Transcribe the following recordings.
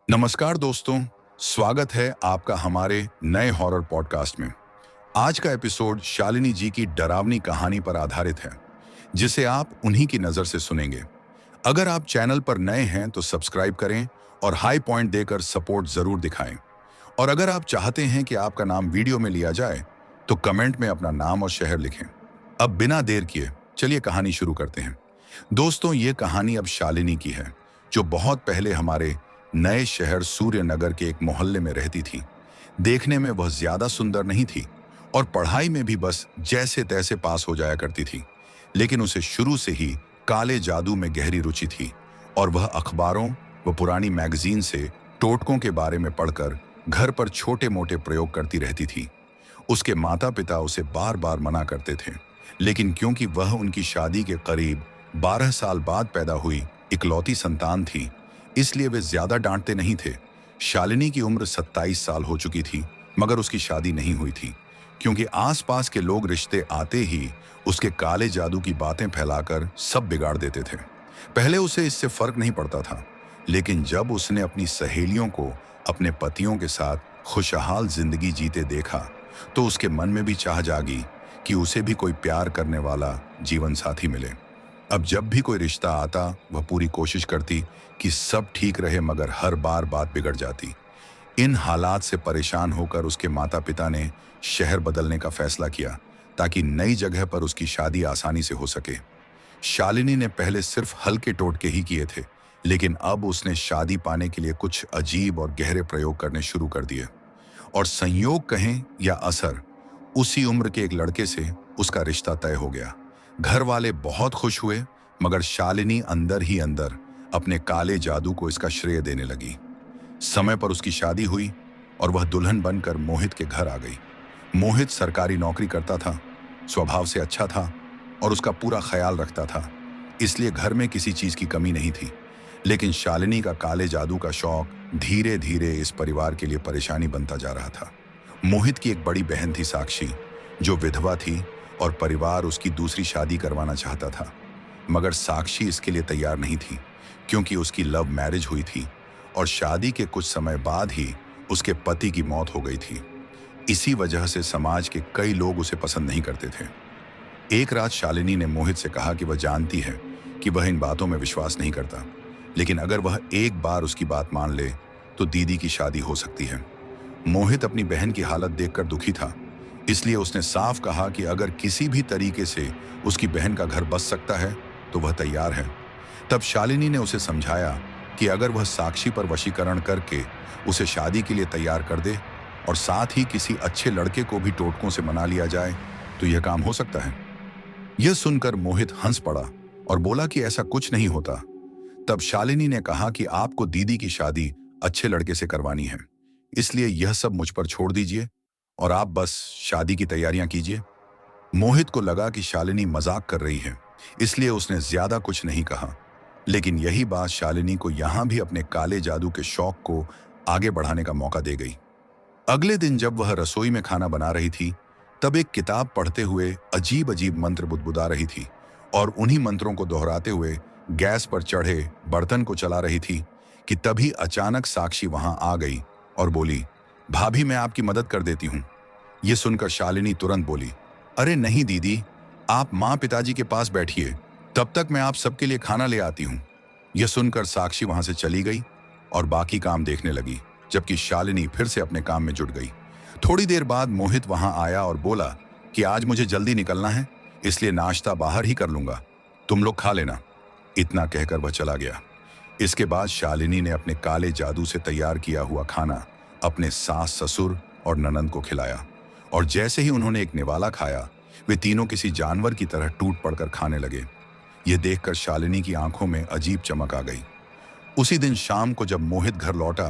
नमस्कार दोस्तों, स्वागत है आपका हमारे नए हॉरर पॉडकास्ट में। आज का एपिसोड शालिनी जी की डरावनी कहानी पर आधारित है, जिसे आप उन्हीं की नज़र से सुनेंगे। अगर आप चैनल पर नए हैं तो सब्सक्राइब करें और हाई पॉइंट देकर सपोर्ट ज़रूर दिखाएं। और अगर आप चाहते हैं कि आपका नाम वीडियो में लिया जाए, तो कमेंट में अपना नाम और शहर लिखें। अब बिना देर किए चलिए कहानी शुरू करते हैं। दोस्तों, ये कहानी अब शालिनी की है, जो बहुत पहले हमारे नए शहर सूर्यनगर के एक मोहल्ले में रहती थी। देखने में वह ज्यादा सुंदर नहीं थी और पढ़ाई में भी बस जैसे तैसे पास हो जाया करती थी, लेकिन उसे शुरू से ही काले जादू में गहरी रुचि थी और वह अखबारों व पुरानी मैगजीन से टोटकों के बारे में पढ़कर घर पर छोटे मोटे प्रयोग करती रहती थी। उसके माता पिता उसे बार बार मना करते थे, लेकिन क्योंकि वह उनकी शादी के करीब 12 साल बाद पैदा हुई इकलौती संतान थी, इसलिए वे ज्यादा डांटते नहीं थे। शालिनी की उम्र 27 साल हो चुकी थी, मगर उसकी शादी नहीं हुई थी, क्योंकि आसपास के लोग रिश्ते आते ही उसके काले जादू की बातें फैलाकर सब बिगाड़ देते थे। पहले उसे इससे फर्क नहीं पड़ता था, लेकिन जब उसने अपनी सहेलियों को अपने पतियों के साथ खुशहाल जिंदगी जीते देखा, तो उसके मन में भी चाह जागी कि उसे भी कोई प्यार करने वाला जीवन साथी मिले। अब जब भी कोई रिश्ता आता, वह पूरी कोशिश करती कि सब ठीक रहे, मगर हर बार बात बिगड़ जाती। इन हालात से परेशान होकर उसके माता पिता ने शहर बदलने का फैसला किया, ताकि नई जगह पर उसकी शादी आसानी से हो सके। शालिनी ने पहले सिर्फ हल्के टोटके ही किए थे, लेकिन अब उसने शादी पाने के लिए कुछ अजीब और गहरे प्रयोग करने शुरू कर दिए। और संयोग कहें या असर, उसी उम्र के एक लड़के से उसका रिश्ता तय हो गया। घर वाले बहुत खुश हुए, मगर शालिनी अंदर ही अंदर अपने काले जादू को इसका श्रेय देने लगी। समय पर उसकी शादी हुई और वह दुल्हन बनकर मोहित के घर आ गई। मोहित सरकारी नौकरी करता था, स्वभाव से अच्छा था और उसका पूरा ख्याल रखता था, इसलिए घर में किसी चीज की कमी नहीं थी। लेकिन शालिनी का काले जादू का शौक धीरे धीरे इस परिवार के लिए परेशानी बनता जा रहा था। मोहित की एक बड़ी बहन थी साक्षी, जो विधवा थी और परिवार उसकी दूसरी शादी करवाना चाहता था, मगर साक्षी इसके लिए तैयार नहीं थी, क्योंकि उसकी लव मैरिज हुई थी और शादी के कुछ समय बाद ही उसके पति की मौत हो गई थी। इसी वजह से समाज के कई लोग उसे पसंद नहीं करते थे। एक रात शालिनी ने मोहित से कहा कि वह जानती है कि वह इन बातों में विश्वास नहीं करता, लेकिन अगर वह एक बार उसकी बात मान ले तो दीदी की शादी हो सकती है। मोहित अपनी बहन की हालत देखकर दुखी था, इसलिए उसने साफ कहा कि अगर किसी भी तरीके से उसकी बहन का घर बच सकता है तो वह तैयार है। तब शालिनी ने उसे समझाया कि अगर वह साक्षी पर वशीकरण करके उसे शादी के लिए तैयार कर दे और साथ ही किसी अच्छे लड़के को भी टोटकों से मना लिया जाए, तो यह काम हो सकता है। यह सुनकर मोहित हंस पड़ा और बोला कि ऐसा कुछ नहीं होता। तब शालिनी ने कहा कि आपको दीदी की शादी अच्छे लड़के से करवानी है, इसलिए यह सब मुझ पर छोड़ दीजिए और आप बस शादी की तैयारियां कीजिए। मोहित को लगा कि शालिनी मजाक कर रही है, इसलिए उसने ज्यादा कुछ नहीं कहा, लेकिन यही बात शालिनी को यहां भी अपने काले जादू के शौक को आगे बढ़ाने का मौका दे गई। अगले दिन जब वह रसोई में खाना बना रही थी, तब एक किताब पढ़ते हुए अजीब अजीब मंत्र बुदबुदा रही थी और उन्हीं मंत्रों को दोहराते हुए गैस पर चढ़े बर्तन को चला रही थी कि तभी अचानक साक्षी वहां आ गई और बोली, भाभी मैं आपकी मदद कर देती हूँ। ये सुनकर शालिनी तुरंत बोली, अरे नहीं दीदी, आप माँ पिताजी के पास बैठिए, तब तक मैं आप सबके लिए खाना ले आती हूँ। यह सुनकर साक्षी वहां से चली गई और बाकी काम देखने लगी, जबकि शालिनी फिर से अपने काम में जुट गई। थोड़ी देर बाद मोहित वहां आया और बोला कि आज मुझे जल्दी निकलना है, इसलिए नाश्ता बाहर ही कर लूंगा, तुम लोग खा लेना। इतना कहकर वह चला गया। इसके बाद शालिनी ने अपने काले जादू से तैयार किया हुआ खाना अपने सास ससुर और ननंद को खिलाया, और जैसे ही उन्होंने एक निवाला खाया, वे तीनों किसी जानवर की तरह टूट पड़कर खाने लगे। ये देखकर शालिनी की आंखों में अजीब चमक आ गई। उसी दिन शाम को जब मोहित घर लौटा,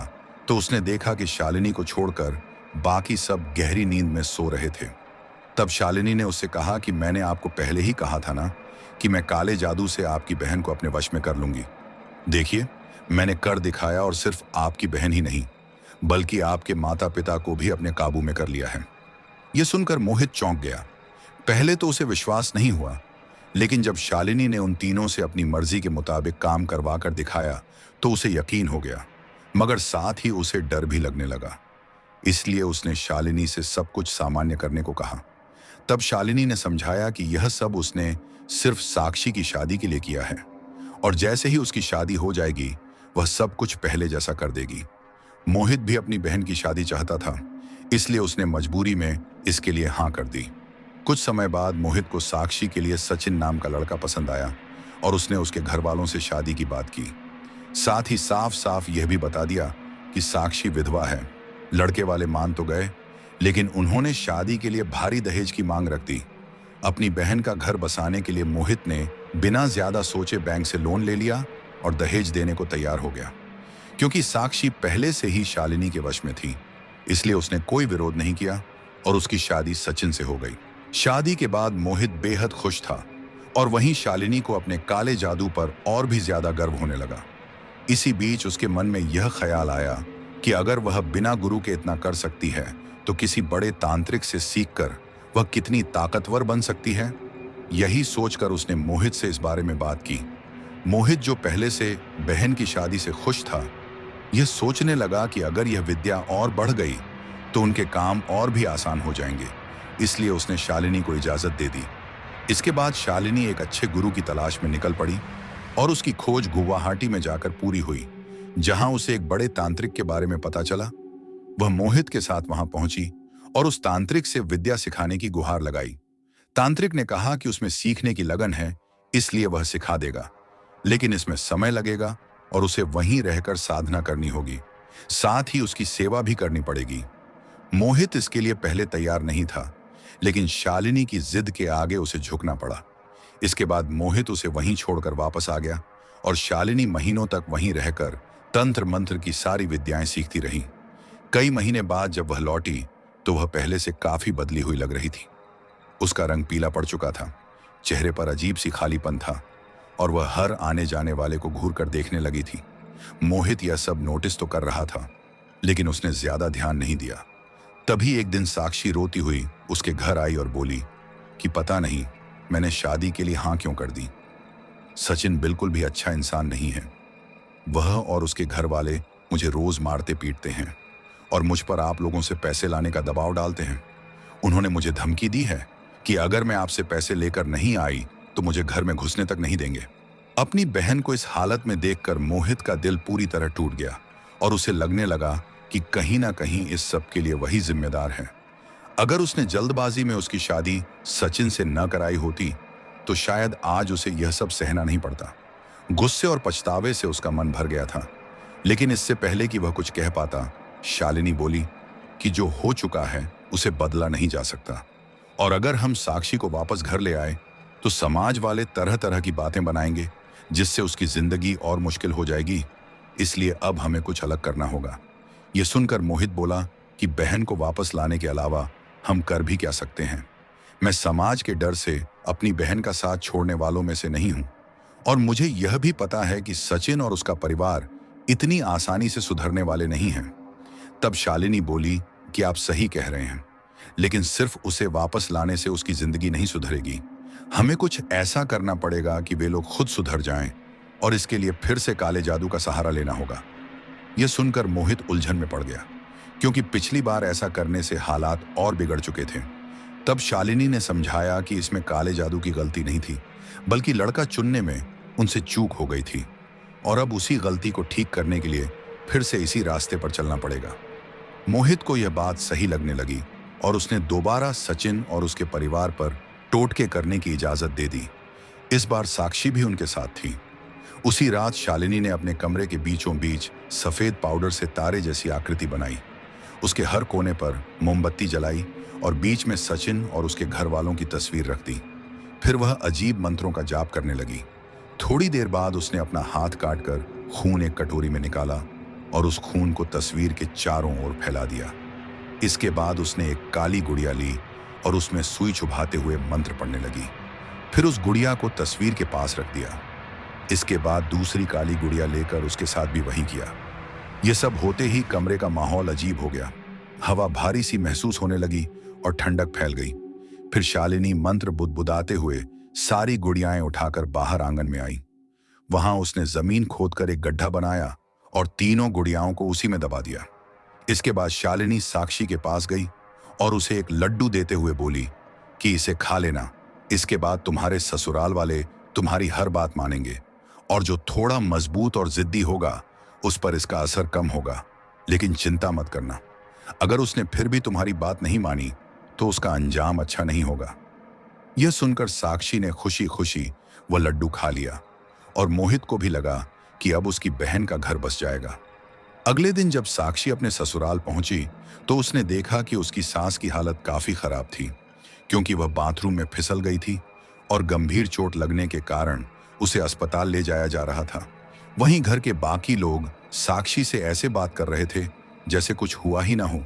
तो उसने देखा कि शालिनी को छोड़कर बाकी सब गहरी नींद में सो रहे थे। तब शालिनी ने उससे कहा कि मैंने आपको पहले ही कहा था ना कि मैं काले जादू से आपकी बहन को अपने वश में कर लूंगी। देखिए, मैंने कर दिखाया और सिर्फ आपकी बहन ही नहीं, बल्कि आपके माता पिता को भी अपने काबू में कर लिया है। यह सुनकर मोहित चौंक गया। पहले तो उसे विश्वास नहीं हुआ, लेकिन जब शालिनी ने उन तीनों से अपनी मर्जी के मुताबिक काम करवा कर दिखाया, तो उसे यकीन हो गया। मगर साथ ही उसे डर भी लगने लगा। इसलिए उसने शालिनी से सब कुछ सामान्य करने को कहा। तब शालिनी ने समझाया कि यह सब उसने सिर्फ साक्षी की शादी के लिए किया है, और जैसे ही उसकी शादी हो जाएगी वह सब कुछ पहले जैसा कर देगी। मोहित भी अपनी बहन की शादी चाहता था, इसलिए उसने मजबूरी में इसके लिए हाँ कर दी। कुछ समय बाद मोहित को साक्षी के लिए सचिन नाम का लड़का पसंद आया और उसने उसके घर वालों से शादी की बात की। साथ ही साफ साफ यह भी बता दिया कि साक्षी विधवा है। लड़के वाले मान तो गए, लेकिन उन्होंने शादी के लिए भारी दहेज की मांग रख दी। अपनी बहन का घर बसाने के लिए मोहित ने बिना ज्यादा सोचे बैंक से लोन ले लिया और दहेज देने को तैयार हो गया। क्योंकि साक्षी पहले से ही शालिनी के वश में थी, इसलिए उसने कोई विरोध नहीं किया और उसकी शादी सचिन से हो गई। शादी के बाद मोहित बेहद खुश था और वहीं शालिनी को अपने काले जादू पर और भी ज्यादा गर्व होने लगा। इसी बीच उसके मन में यह ख्याल आया कि अगर वह बिना गुरु के इतना कर सकती है तो किसी बड़े तांत्रिक से सीखकर वह कितनी ताकतवर बन सकती है। यही सोचकर उसने मोहित से इस बारे में बात की। मोहित, जो पहले से बहन की शादी से खुश था, यह सोचने लगा कि अगर यह विद्या और बढ़ गई तो उनके काम और भी आसान हो जाएंगे। इसलिए उसने शालिनी को इजाजत दे दी। इसके बाद शालिनी एक अच्छे गुरु की तलाश में निकल पड़ी और उसकी खोज गुवाहाटी में जाकर पूरी हुई, जहां उसे एक बड़े तांत्रिक के बारे में पता चला। वह मोहित के साथ वहां पहुंची और उस तांत्रिक से विद्या सिखाने की गुहार लगाई। तांत्रिक ने कहा कि उसमें सीखने की लगन है, इसलिए वह सिखा देगा, लेकिन इसमें समय लगेगा और उसे वहीं रहकर साधना करनी होगी। साथ ही उसकी सेवा भी करनी पड़ेगी। मोहित इसके लिए पहले तैयार नहीं था, लेकिन शालिनी की जिद के आगे उसे झुकना पड़ा। इसके बाद मोहित उसे वहीं छोड़कर वापस आ गया और शालिनी महीनों तक वहीं रहकर तंत्र मंत्र की सारी विद्याएं सीखती रही। कई महीने बाद जब वह लौटी तो वह पहले से काफी बदली हुई लग रही थी। उसका रंग पीला पड़ चुका था, चेहरे पर अजीब सी खालीपन था और वह हर आने जाने वाले को घूर कर देखने लगी थी। मोहित यह सब नोटिस तो कर रहा था, लेकिन उसने ज्यादा ध्यान नहीं दिया। तभी एक दिन साक्षी रोती हुई उसके घर आई और बोली कि पता नहीं मैंने शादी के लिए हाँ क्यों कर दी। सचिन बिल्कुल भी अच्छा इंसान नहीं है। वह और उसके घर वाले मुझे रोज मारते पीटते हैं और मुझ पर आप लोगों से पैसे लाने का दबाव डालते हैं। उन्होंने मुझे धमकी दी है कि अगर मैं आपसे पैसे लेकर नहीं आई तो मुझे घर में घुसने तक नहीं देंगे। अपनी बहन को इस हालत में देखकर मोहित का दिल पूरी तरह टूट गया और उसे लगने लगा कि कहीं ना कहीं इस सब के लिए वही जिम्मेदार है। अगर उसने जल्दबाजी में उसकी शादी सचिन से न कराई होती तो शायद आज उसे यह सब सहना नहीं पड़ता। गुस्से और पछतावे से उसका मन भर गया था, लेकिन इससे पहले कि वह कुछ कह पाता, शालिनी बोली कि जो हो चुका है उसे बदला नहीं जा सकता, और अगर हम साक्षी को वापस घर ले आए तो समाज वाले तरह तरह की बातें बनाएंगे, जिससे उसकी जिंदगी और मुश्किल हो जाएगी। इसलिए अब हमें कुछ अलग करना होगा। यह सुनकर मोहित बोला कि बहन को वापस लाने के अलावा हम कर भी क्या सकते हैं। मैं समाज के डर से अपनी बहन का साथ छोड़ने वालों में से नहीं हूं, और मुझे यह भी पता है कि सचिन और उसका परिवार इतनी आसानी से सुधरने वाले नहीं हैं। तब शालिनी बोली कि आप सही कह रहे हैं, लेकिन सिर्फ उसे वापस लाने से उसकी जिंदगी नहीं सुधरेगी। हमें कुछ ऐसा करना पड़ेगा कि वे लोग खुद सुधर जाएं, और इसके लिए फिर से काले जादू का सहारा लेना होगा। यह सुनकर मोहित उलझन में पड़ गया, क्योंकि पिछली बार ऐसा करने से हालात और बिगड़ चुके थे। तब शालिनी ने समझाया कि इसमें काले जादू की गलती नहीं थी, बल्कि लड़का चुनने में उनसे चूक हो गई थी, और अब उसी गलती को ठीक करने के लिए फिर से इसी रास्ते पर चलना पड़ेगा। मोहित को यह बात सही लगने लगी और उसने दोबारा सचिन और उसके परिवार पर टोटके करने की इजाजत दे दी। इस बार साक्षी भी उनके साथ थी। उसी रात शालिनी ने अपने कमरे के बीचों बीच सफेद पाउडर से तारे जैसी आकृति बनाई। उसके हर कोने पर मोमबत्ती जलाई और बीच में सचिन और उसके घर वालों की तस्वीर रख दी। फिर वह अजीब मंत्रों का जाप करने लगी। थोड़ी देर बाद उसने अपना हाथ काटकर खून एक कटोरी में निकाला और उस खून को तस्वीर के चारों ओर फैला दिया। इसके बाद उसने एक काली गुड़िया ली और उसमें सुई चुभाते हुए मंत्र पढ़ने लगी। फिर उस गुड़िया को तस्वीर के पास रख दिया। इसके बाद दूसरी काली गुड़िया लेकर उसके साथ भी वही किया। यह सब होते ही कमरे का माहौल अजीब हो गया। हवा भारी सी महसूस होने लगी और ठंडक फैल गई। फिर शालिनी मंत्र बुदबुदाते हुए सारी गुड़ियाएं उठाकर बाहर आंगन में आई। वहां उसने जमीन खोदकर एक गड्ढा बनाया और तीनों गुड़ियाओं को उसी में दबा दिया। इसके बाद शालिनी साक्षी के पास गई और उसे एक लड्डू देते हुए बोली कि इसे खा लेना, इसके बाद तुम्हारे ससुराल वाले तुम्हारी हर बात मानेंगे और जो थोड़ा मजबूत और जिद्दी होगा उस पर इसका असर कम होगा। लेकिन चिंता मत करना, अगर उसने फिर भी तुम्हारी बात नहीं मानी तो उसका अंजाम अच्छा नहीं होगा। यह सुनकर साक्षी ने खुशी खुशी वह लड्डू खा लिया और मोहित को भी लगा कि अब उसकी बहन का घर बस जाएगा। अगले दिन जब साक्षी अपने ससुराल पहुंची तो उसने देखा कि उसकी सास की हालत काफी खराब थी, क्योंकि वह बाथरूम में फिसल गई थी और गंभीर चोट लगने के कारण उसे अस्पताल ले जाया जा रहा था। वहीं घर के बाकी लोग साक्षी से ऐसे बात कर रहे थे जैसे कुछ हुआ ही ना हो।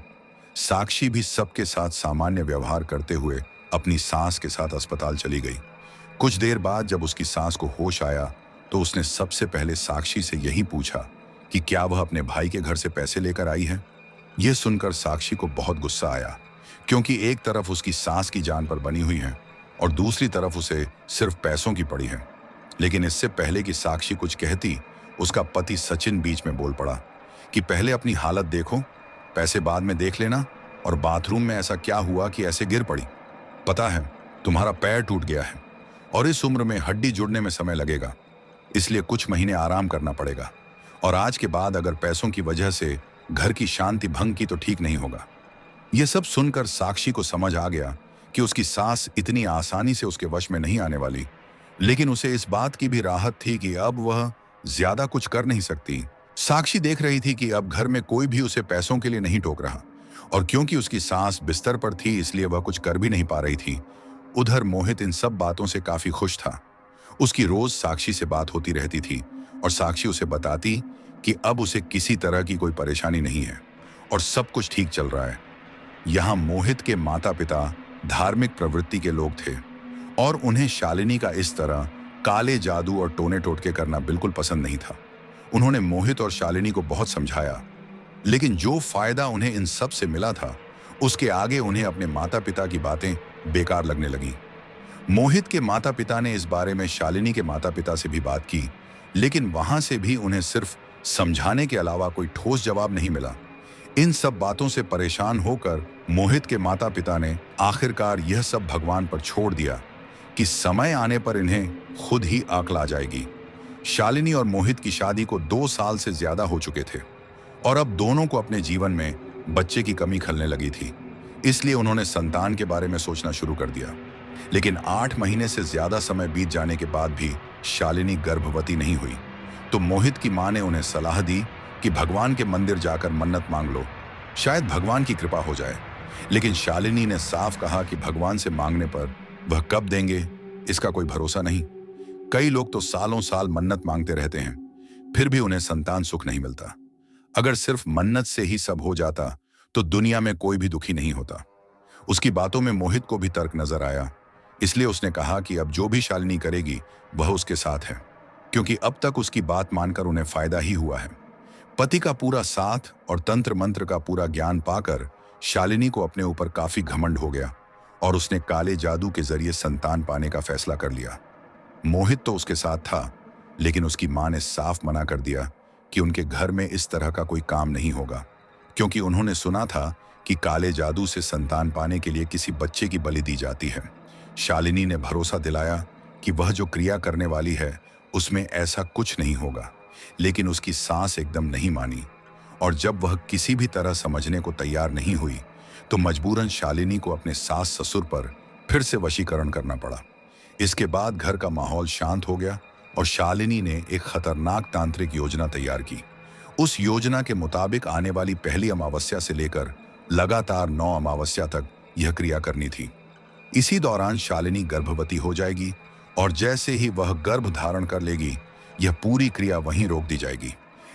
साक्षी भी सबके साथ सामान्य व्यवहार करते हुए अपनी सास के साथ अस्पताल चली गई। कुछ देर बाद जब उसकी सास को होश आया तो उसने सबसे पहले साक्षी से यही पूछा कि क्या वह अपने भाई के घर से पैसे लेकर आई है। यह सुनकर साक्षी को बहुत गुस्सा आया, क्योंकि एक तरफ उसकी सास की जान पर बनी हुई है और दूसरी तरफ उसे सिर्फ पैसों की पड़ी है। लेकिन इससे पहले कि साक्षी कुछ कहती, उसका पति सचिन बीच में बोल पड़ा कि पहले अपनी हालत देखो, पैसे बाद में देख लेना, और बाथरूम में ऐसा क्या हुआ कि ऐसे गिर पड़ी? पता है तुम्हारा पैर टूट गया है और इस उम्र में हड्डी जुड़ने में समय लगेगा, इसलिए कुछ महीने आराम करना पड़ेगा, और आज के बाद अगर पैसों की वजह से घर की शांति भंग की तो ठीक नहीं होगा। यह सब सुनकर साक्षी को समझ आ गया कि उसकी सास इतनी आसानी से उसके वश में नहीं आने वाली, लेकिन उसे इस बात की भी राहत थी कि अब वह ज्यादा कुछ कर नहीं सकती। साक्षी देख रही थी कि अब घर में कोई भी उसे पैसों के लिए नहीं टोक रहा, और क्योंकि उसकी सास बिस्तर पर थी इसलिए वह कुछ कर भी नहीं पा रही थी। उधर मोहित इन सब बातों से काफी खुश था। उसकी रोज साक्षी से बात होती रहती थी और साक्षी उसे बताती कि अब उसे किसी तरह की कोई परेशानी नहीं है और सब कुछ ठीक चल रहा है। यहाँ मोहित के माता पिता धार्मिक प्रवृत्ति के लोग थे और उन्हें शालिनी का इस तरह काले जादू और टोने टोटके करना बिल्कुल पसंद नहीं था। उन्होंने मोहित और शालिनी को बहुत समझाया, लेकिन जो फायदा उन्हें इन सब से मिला था उसके आगे उन्हें अपने माता पिता की बातें बेकार लगने लगी। मोहित के माता पिता ने इस बारे में शालिनी के माता पिता से भी बात की, लेकिन वहां से भी उन्हें सिर्फ समझाने के अलावा कोई ठोस जवाब नहीं मिला। इन सब बातों से परेशान होकर मोहित के माता पिता ने आखिरकार यह सब भगवान पर छोड़ दिया कि समय आने पर इन्हें खुद ही अक्ल आ जाएगी। शालिनी और मोहित की शादी को 2 साल से ज्यादा हो चुके थे और अब दोनों को अपने जीवन में बच्चे की कमी खलने लगी थी, इसलिए उन्होंने संतान के बारे में सोचना शुरू कर दिया। लेकिन 8 महीने से ज्यादा समय बीत जाने के बाद भी शालिनी गर्भवती नहीं हुई, तो मोहित की मां ने उन्हें सलाह दी कि भगवान के मंदिर जाकर मन्नत मांग लो, शायद भगवान की कृपा हो जाए। लेकिन शालिनी ने साफ कहा कि भगवान से मांगने पर वह कब देंगे इसका कोई भरोसा नहीं। कई लोग तो सालों साल मन्नत मांगते रहते हैं, फिर भी उन्हें संतान सुख नहीं मिलता। अगर सिर्फ मन्नत से ही सब हो जाता तो दुनिया में कोई भी दुखी नहीं होता। उसकी बातों में मोहित को भी तर्क नजर आया, इसलिए उसने कहा कि अब जो भी शालिनी करेगी वह उसके साथ है, क्योंकि अब तक उसकी बात मानकर उन्हें फायदा ही हुआ है। पति का पूरा साथ और तंत्र मंत्र का पूरा ज्ञान पाकर शालिनी को अपने ऊपर काफी घमंड हो गया और उसने काले जादू के जरिए संतान पाने का फैसला कर लिया। मोहित तो उसके साथ था, लेकिन उसकी मां ने साफ मना कर दिया कि उनके घर में इस तरह का कोई काम नहीं होगा, क्योंकि उन्होंने सुना था कि काले जादू से संतान पाने के लिए किसी बच्चे की बलि दी जाती है। शालिनी ने भरोसा दिलाया कि वह जो क्रिया करने वाली है उसमें ऐसा कुछ नहीं होगा, लेकिन उसकी सास एकदम नहीं मानी, और जब वह किसी भी तरह समझने को तैयार नहीं हुई तो मजबूरन शालिनी को अपने सास ससुर पर फिर से वशीकरण करना पड़ा। इसके बाद घर का माहौल शांत हो गया और शालिनी ने एक खतरनाक तांत्रिक योजना तैयार की। उस योजना के मुताबिक आने वाली पहली अमावस्या से लेकर लगातार 9 अमावस्या तक यह क्रिया करनी थी। इसी दौरान शालिनी गर्भवती हो जाएगी और जैसे ही वह गर्भ धारण कर लेगी यह पूरी क्रिया वहीं रोक दी जाएगी।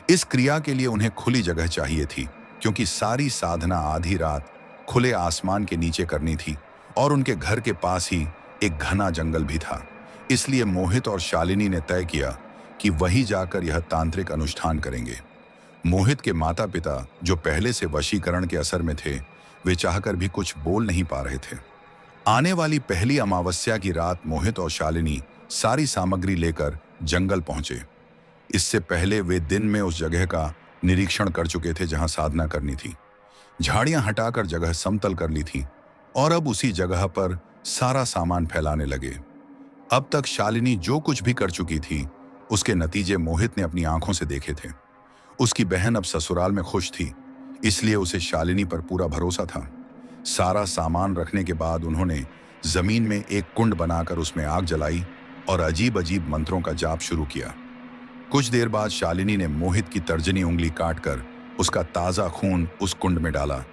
इस क्रिया के लिए उन्हें खुली जगह चाहिए थी, क्योंकि सारी साधना आधी रात खुले आसमान के नीचे करनी थी और उनके घर के पास ही एक घना जंगल भी था। इसलिए मोहित और शालिनी ने तय किया कि वहीं जाकर यह तांत्रिक अनुष्ठान करेंगे। मोहित के माता पिता, जो पहले से वशीकरण के असर में थे, वे चाहकर भी कुछ बोल नहीं पा रहे थे। आने वाली पहली अमावस्या की रात मोहित और शालिनी सारी सामग्री लेकर जंगल पहुंचे। इससे पहले वे दिन में उस जगह का निरीक्षण कर चुके थे जहां साधना करनी थी। झाड़ियां हटाकर जगह समतल कर ली थी और अब उसी जगह पर सारा सामान फैलाने लगे। अब तक शालिनी जो कुछ भी कर चुकी थी, उसके नतीजे मोहित ने अपनी आंखों से देखे थे। उसकी बहन अब ससुराल में खुश थी, इसलिए उसे शालिनी पर पूरा भरोसा था। सारा सामान रखने के बाद उन्होंने जमीन में एक कुंड बनाकर उसमें आग जलाई और अजीब अजीब मंत्रों का जाप शुरू किया। कुछ देर बाद शालिनी ने मोहित की तर्जनी उंगली काटकर उसका ताजा खून उस कुंड में डाला,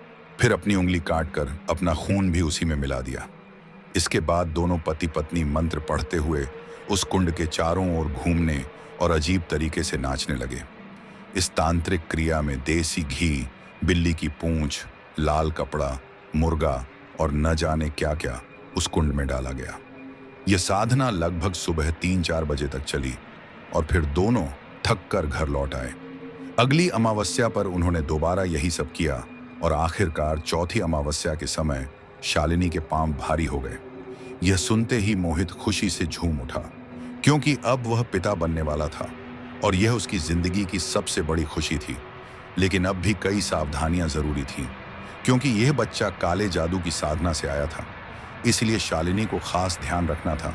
फिर अपनी उंगली काटकर अपना खून भी उसी में मिला दिया। इसके बाद दोनों पति पत्नी मंत्र पढ़ते हुए उस कुंड के चारों ओर घूमने और अजीब तरीके से नाचने लगे। इस तांत्रिक क्रिया में देसी घी, बिल्ली की पूंछ, लाल कपड़ा, मुर्गा और न जाने क्या क्या उस कुंड में डाला गया। यह साधना लगभग सुबह 3-4 बजे तक चली और फिर दोनों थक कर घर लौट आए। अगली अमावस्या पर उन्होंने दोबारा यही सब किया और आखिरकार चौथी अमावस्या के समय शालिनी के पांव भारी हो गए। यह सुनते ही मोहित खुशी से झूम उठा, क्योंकि अब वह पिता बनने वाला था और यह उसकी जिंदगी की सबसे बड़ी खुशी थी। लेकिन अब भी कई सावधानियां जरूरी थीं, क्योंकि यह बच्चा काले जादू की साधना से आया था। इसलिए शालिनी को खास ध्यान रखना था।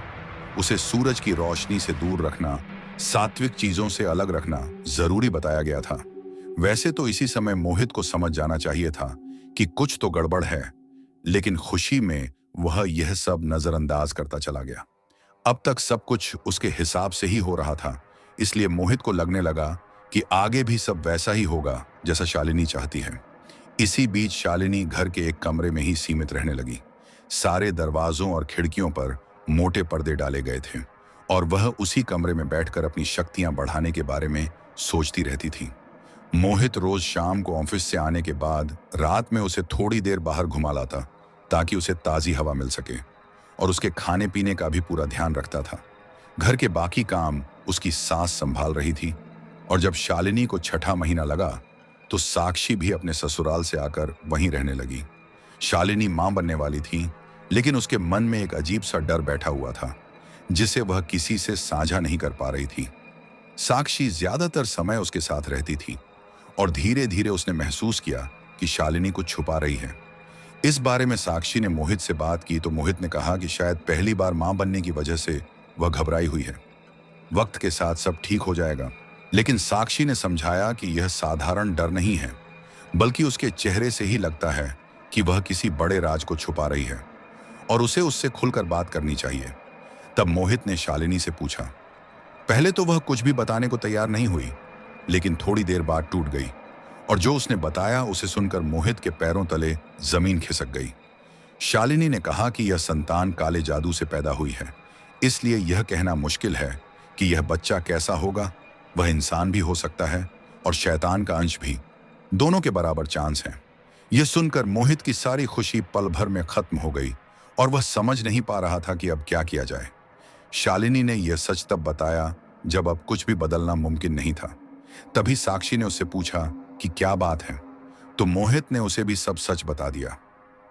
उसे सूरज की रोशनी से दूर रखना, सात्विक चीजों से अलग रखना जरूरी बताया गया था। वैसे तो इसी समय मोहित को समझ जाना चाहिए था कि कुछ तो गड़बड़ है, लेकिन खुशी में वह यह सब नजरअंदाज करता चला गया। अब तक सब कुछ उसके हिसाब से ही हो रहा था, इसलिए मोहित को लगने लगा कि आगे भी सब वैसा ही होगा जैसा शालिनी चाहती है। इसी बीच शालिनी घर के एक कमरे में ही सीमित रहने लगी। सारे दरवाजों और खिड़कियों पर मोटे पर्दे डाले गए थे और वह उसी कमरे में बैठकर अपनी शक्तियां बढ़ाने के बारे में सोचती रहती थी। मोहित रोज शाम को ऑफिस से आने के बाद रात में उसे थोड़ी देर बाहर घुमा लाता, ताकि उसे ताजी हवा मिल सके, और उसके खाने पीने का भी पूरा ध्यान रखता था। घर के बाकी काम उसकी सास संभाल रही थी और जब शालिनी को छठा महीना लगा तो साक्षी भी अपने ससुराल से आकर वहीं रहने लगी। शालिनी मां बनने वाली थी, लेकिन उसके मन में एक अजीब सा डर बैठा हुआ था, जिसे वह किसी से साझा नहीं कर पा रही थी। साक्षी ज्यादातर समय उसके साथ रहती थी और धीरे धीरे उसने महसूस किया कि शालिनी कुछ छुपा रही है। इस बारे में साक्षी ने मोहित से बात की तो मोहित ने कहा कि शायद पहली बार मां बनने की वजह से वह घबराई हुई है। वक्त के साथ सब ठीक हो जाएगा। लेकिन साक्षी ने समझाया कि यह साधारण डर नहीं है, बल्कि उसके चेहरे से ही लगता है कि वह किसी बड़े राज को छुपा रही है और उसे उससे खुलकर बात करनी चाहिए। तब मोहित ने शालिनी से पूछा। पहले तो वह कुछ भी बताने को तैयार नहीं हुई, लेकिन थोड़ी देर बाद टूट गई और जो उसने बताया उसे सुनकर मोहित के पैरों तले जमीन खिसक गई। शालिनी ने कहा कि यह संतान काले जादू से पैदा हुई है, इसलिए यह कहना मुश्किल है कि यह बच्चा कैसा होगा। वह इंसान भी हो सकता है और शैतान का अंश भी, दोनों के बराबर चांस हैं। यह सुनकर मोहित की सारी खुशी पल भर में खत्म हो गई और वह समझ नहीं पा रहा था कि अब क्या किया जाए। शालिनी ने यह सच तब बताया जब अब कुछ भी बदलना मुमकिन नहीं था। तभी साक्षी ने उससे पूछा कि क्या बात है, तो मोहित ने उसे भी सब सच बता दिया।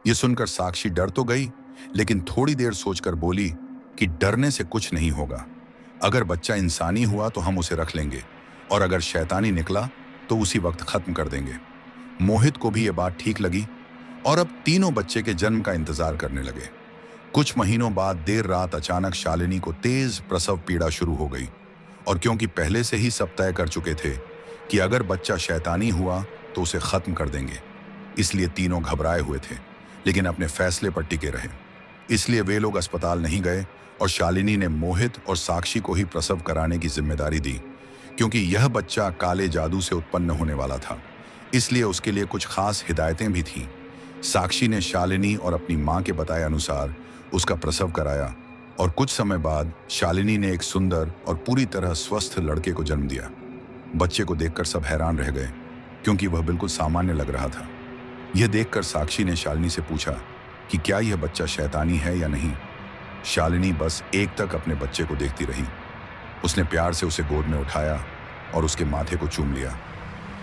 यह सुनकर साक्षी डर तो गई, लेकिन थोड़ी देर सोचकर बोली कि डरने से कुछ नहीं होगा। अगर बच्चा इंसानी हुआ तो हम उसे रख लेंगे और अगर शैतानी निकला तो उसी वक्त खत्म कर देंगे। मोहित को भी यह बात ठीक लगी और अब तीनों बच्चे के जन्म का इंतजार करने लगे। कुछ महीनों बाद देर रात अचानक शालिनी को तेज प्रसव पीड़ा शुरू हो गई और क्योंकि पहले से ही सब तय कर चुके थे कि अगर बच्चा शैतानी हुआ तो उसे खत्म कर देंगे, इसलिए तीनों घबराए हुए थे, लेकिन अपने फैसले पर टिके रहे। इसलिए वे लोग अस्पताल नहीं गए और शालिनी ने मोहित और साक्षी को ही प्रसव कराने की जिम्मेदारी दी, क्योंकि यह बच्चा काले जादू से उत्पन्न होने वाला था, इसलिए उसके लिए कुछ खास हिदायतें भी थीं। साक्षी ने शालिनी और अपनी मां के बताए अनुसार उसका प्रसव कराया और कुछ समय बाद शालिनी ने एक सुंदर और पूरी तरह स्वस्थ लड़के को जन्म दिया। बच्चे को देखकर सब हैरान रह गए, क्योंकि वह बिल्कुल सामान्य लग रहा था। यह देखकर साक्षी ने शालिनी से पूछा कि क्या यह बच्चा शैतानी है या नहीं। शालिनी बस एक तक अपने बच्चे को देखती रही। उसने प्यार से उसे गोद में उठाया और उसके माथे को चूम लिया।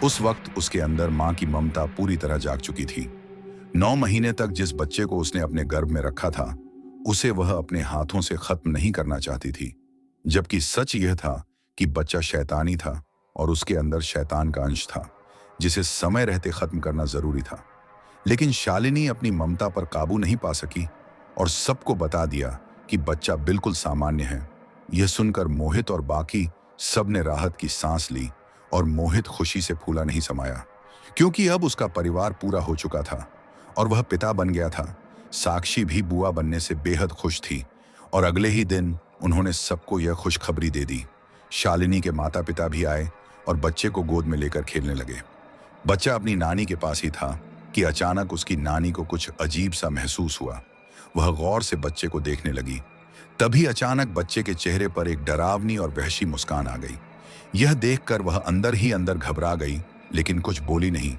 उस वक्त उसके अंदर मां की ममता पूरी तरह जाग चुकी थी। 9 महीने तक जिस बच्चे को उसने अपने गर्भ में रखा था, उसे वह अपने हाथों से खत्म नहीं करना चाहती थी, जबकि सच यह था कि बच्चा शैतानी था और उसके अंदर शैतान का अंश था, जिसे समय रहते खत्म करना जरूरी था। लेकिन शालिनी अपनी ममता पर काबू नहीं पा सकी और सबको बता दिया कि बच्चा बिल्कुल सामान्य है। यह सुनकर मोहित और बाकी सब ने राहत की सांस ली और मोहित खुशी से फूला नहीं समाया, क्योंकि अब उसका परिवार पूरा हो चुका था और वह पिता बन गया था। साक्षी भी बुआ बनने से बेहद खुश थी और अगले ही दिन उन्होंने सबको यह खुशखबरी दे दी। शालिनी के माता पिता भी आए और बच्चे को गोद में लेकर खेलने लगे। बच्चा अपनी नानी के पास ही था कि अचानक उसकी नानी को कुछ अजीब सा महसूस हुआ। वह गौर से बच्चे को देखने लगी। तभी अचानक बच्चे के चेहरे पर एक डरावनी और वहशी मुस्कान आ गई। यह देखकर वह अंदर ही अंदर घबरा गई, लेकिन कुछ बोली नहीं,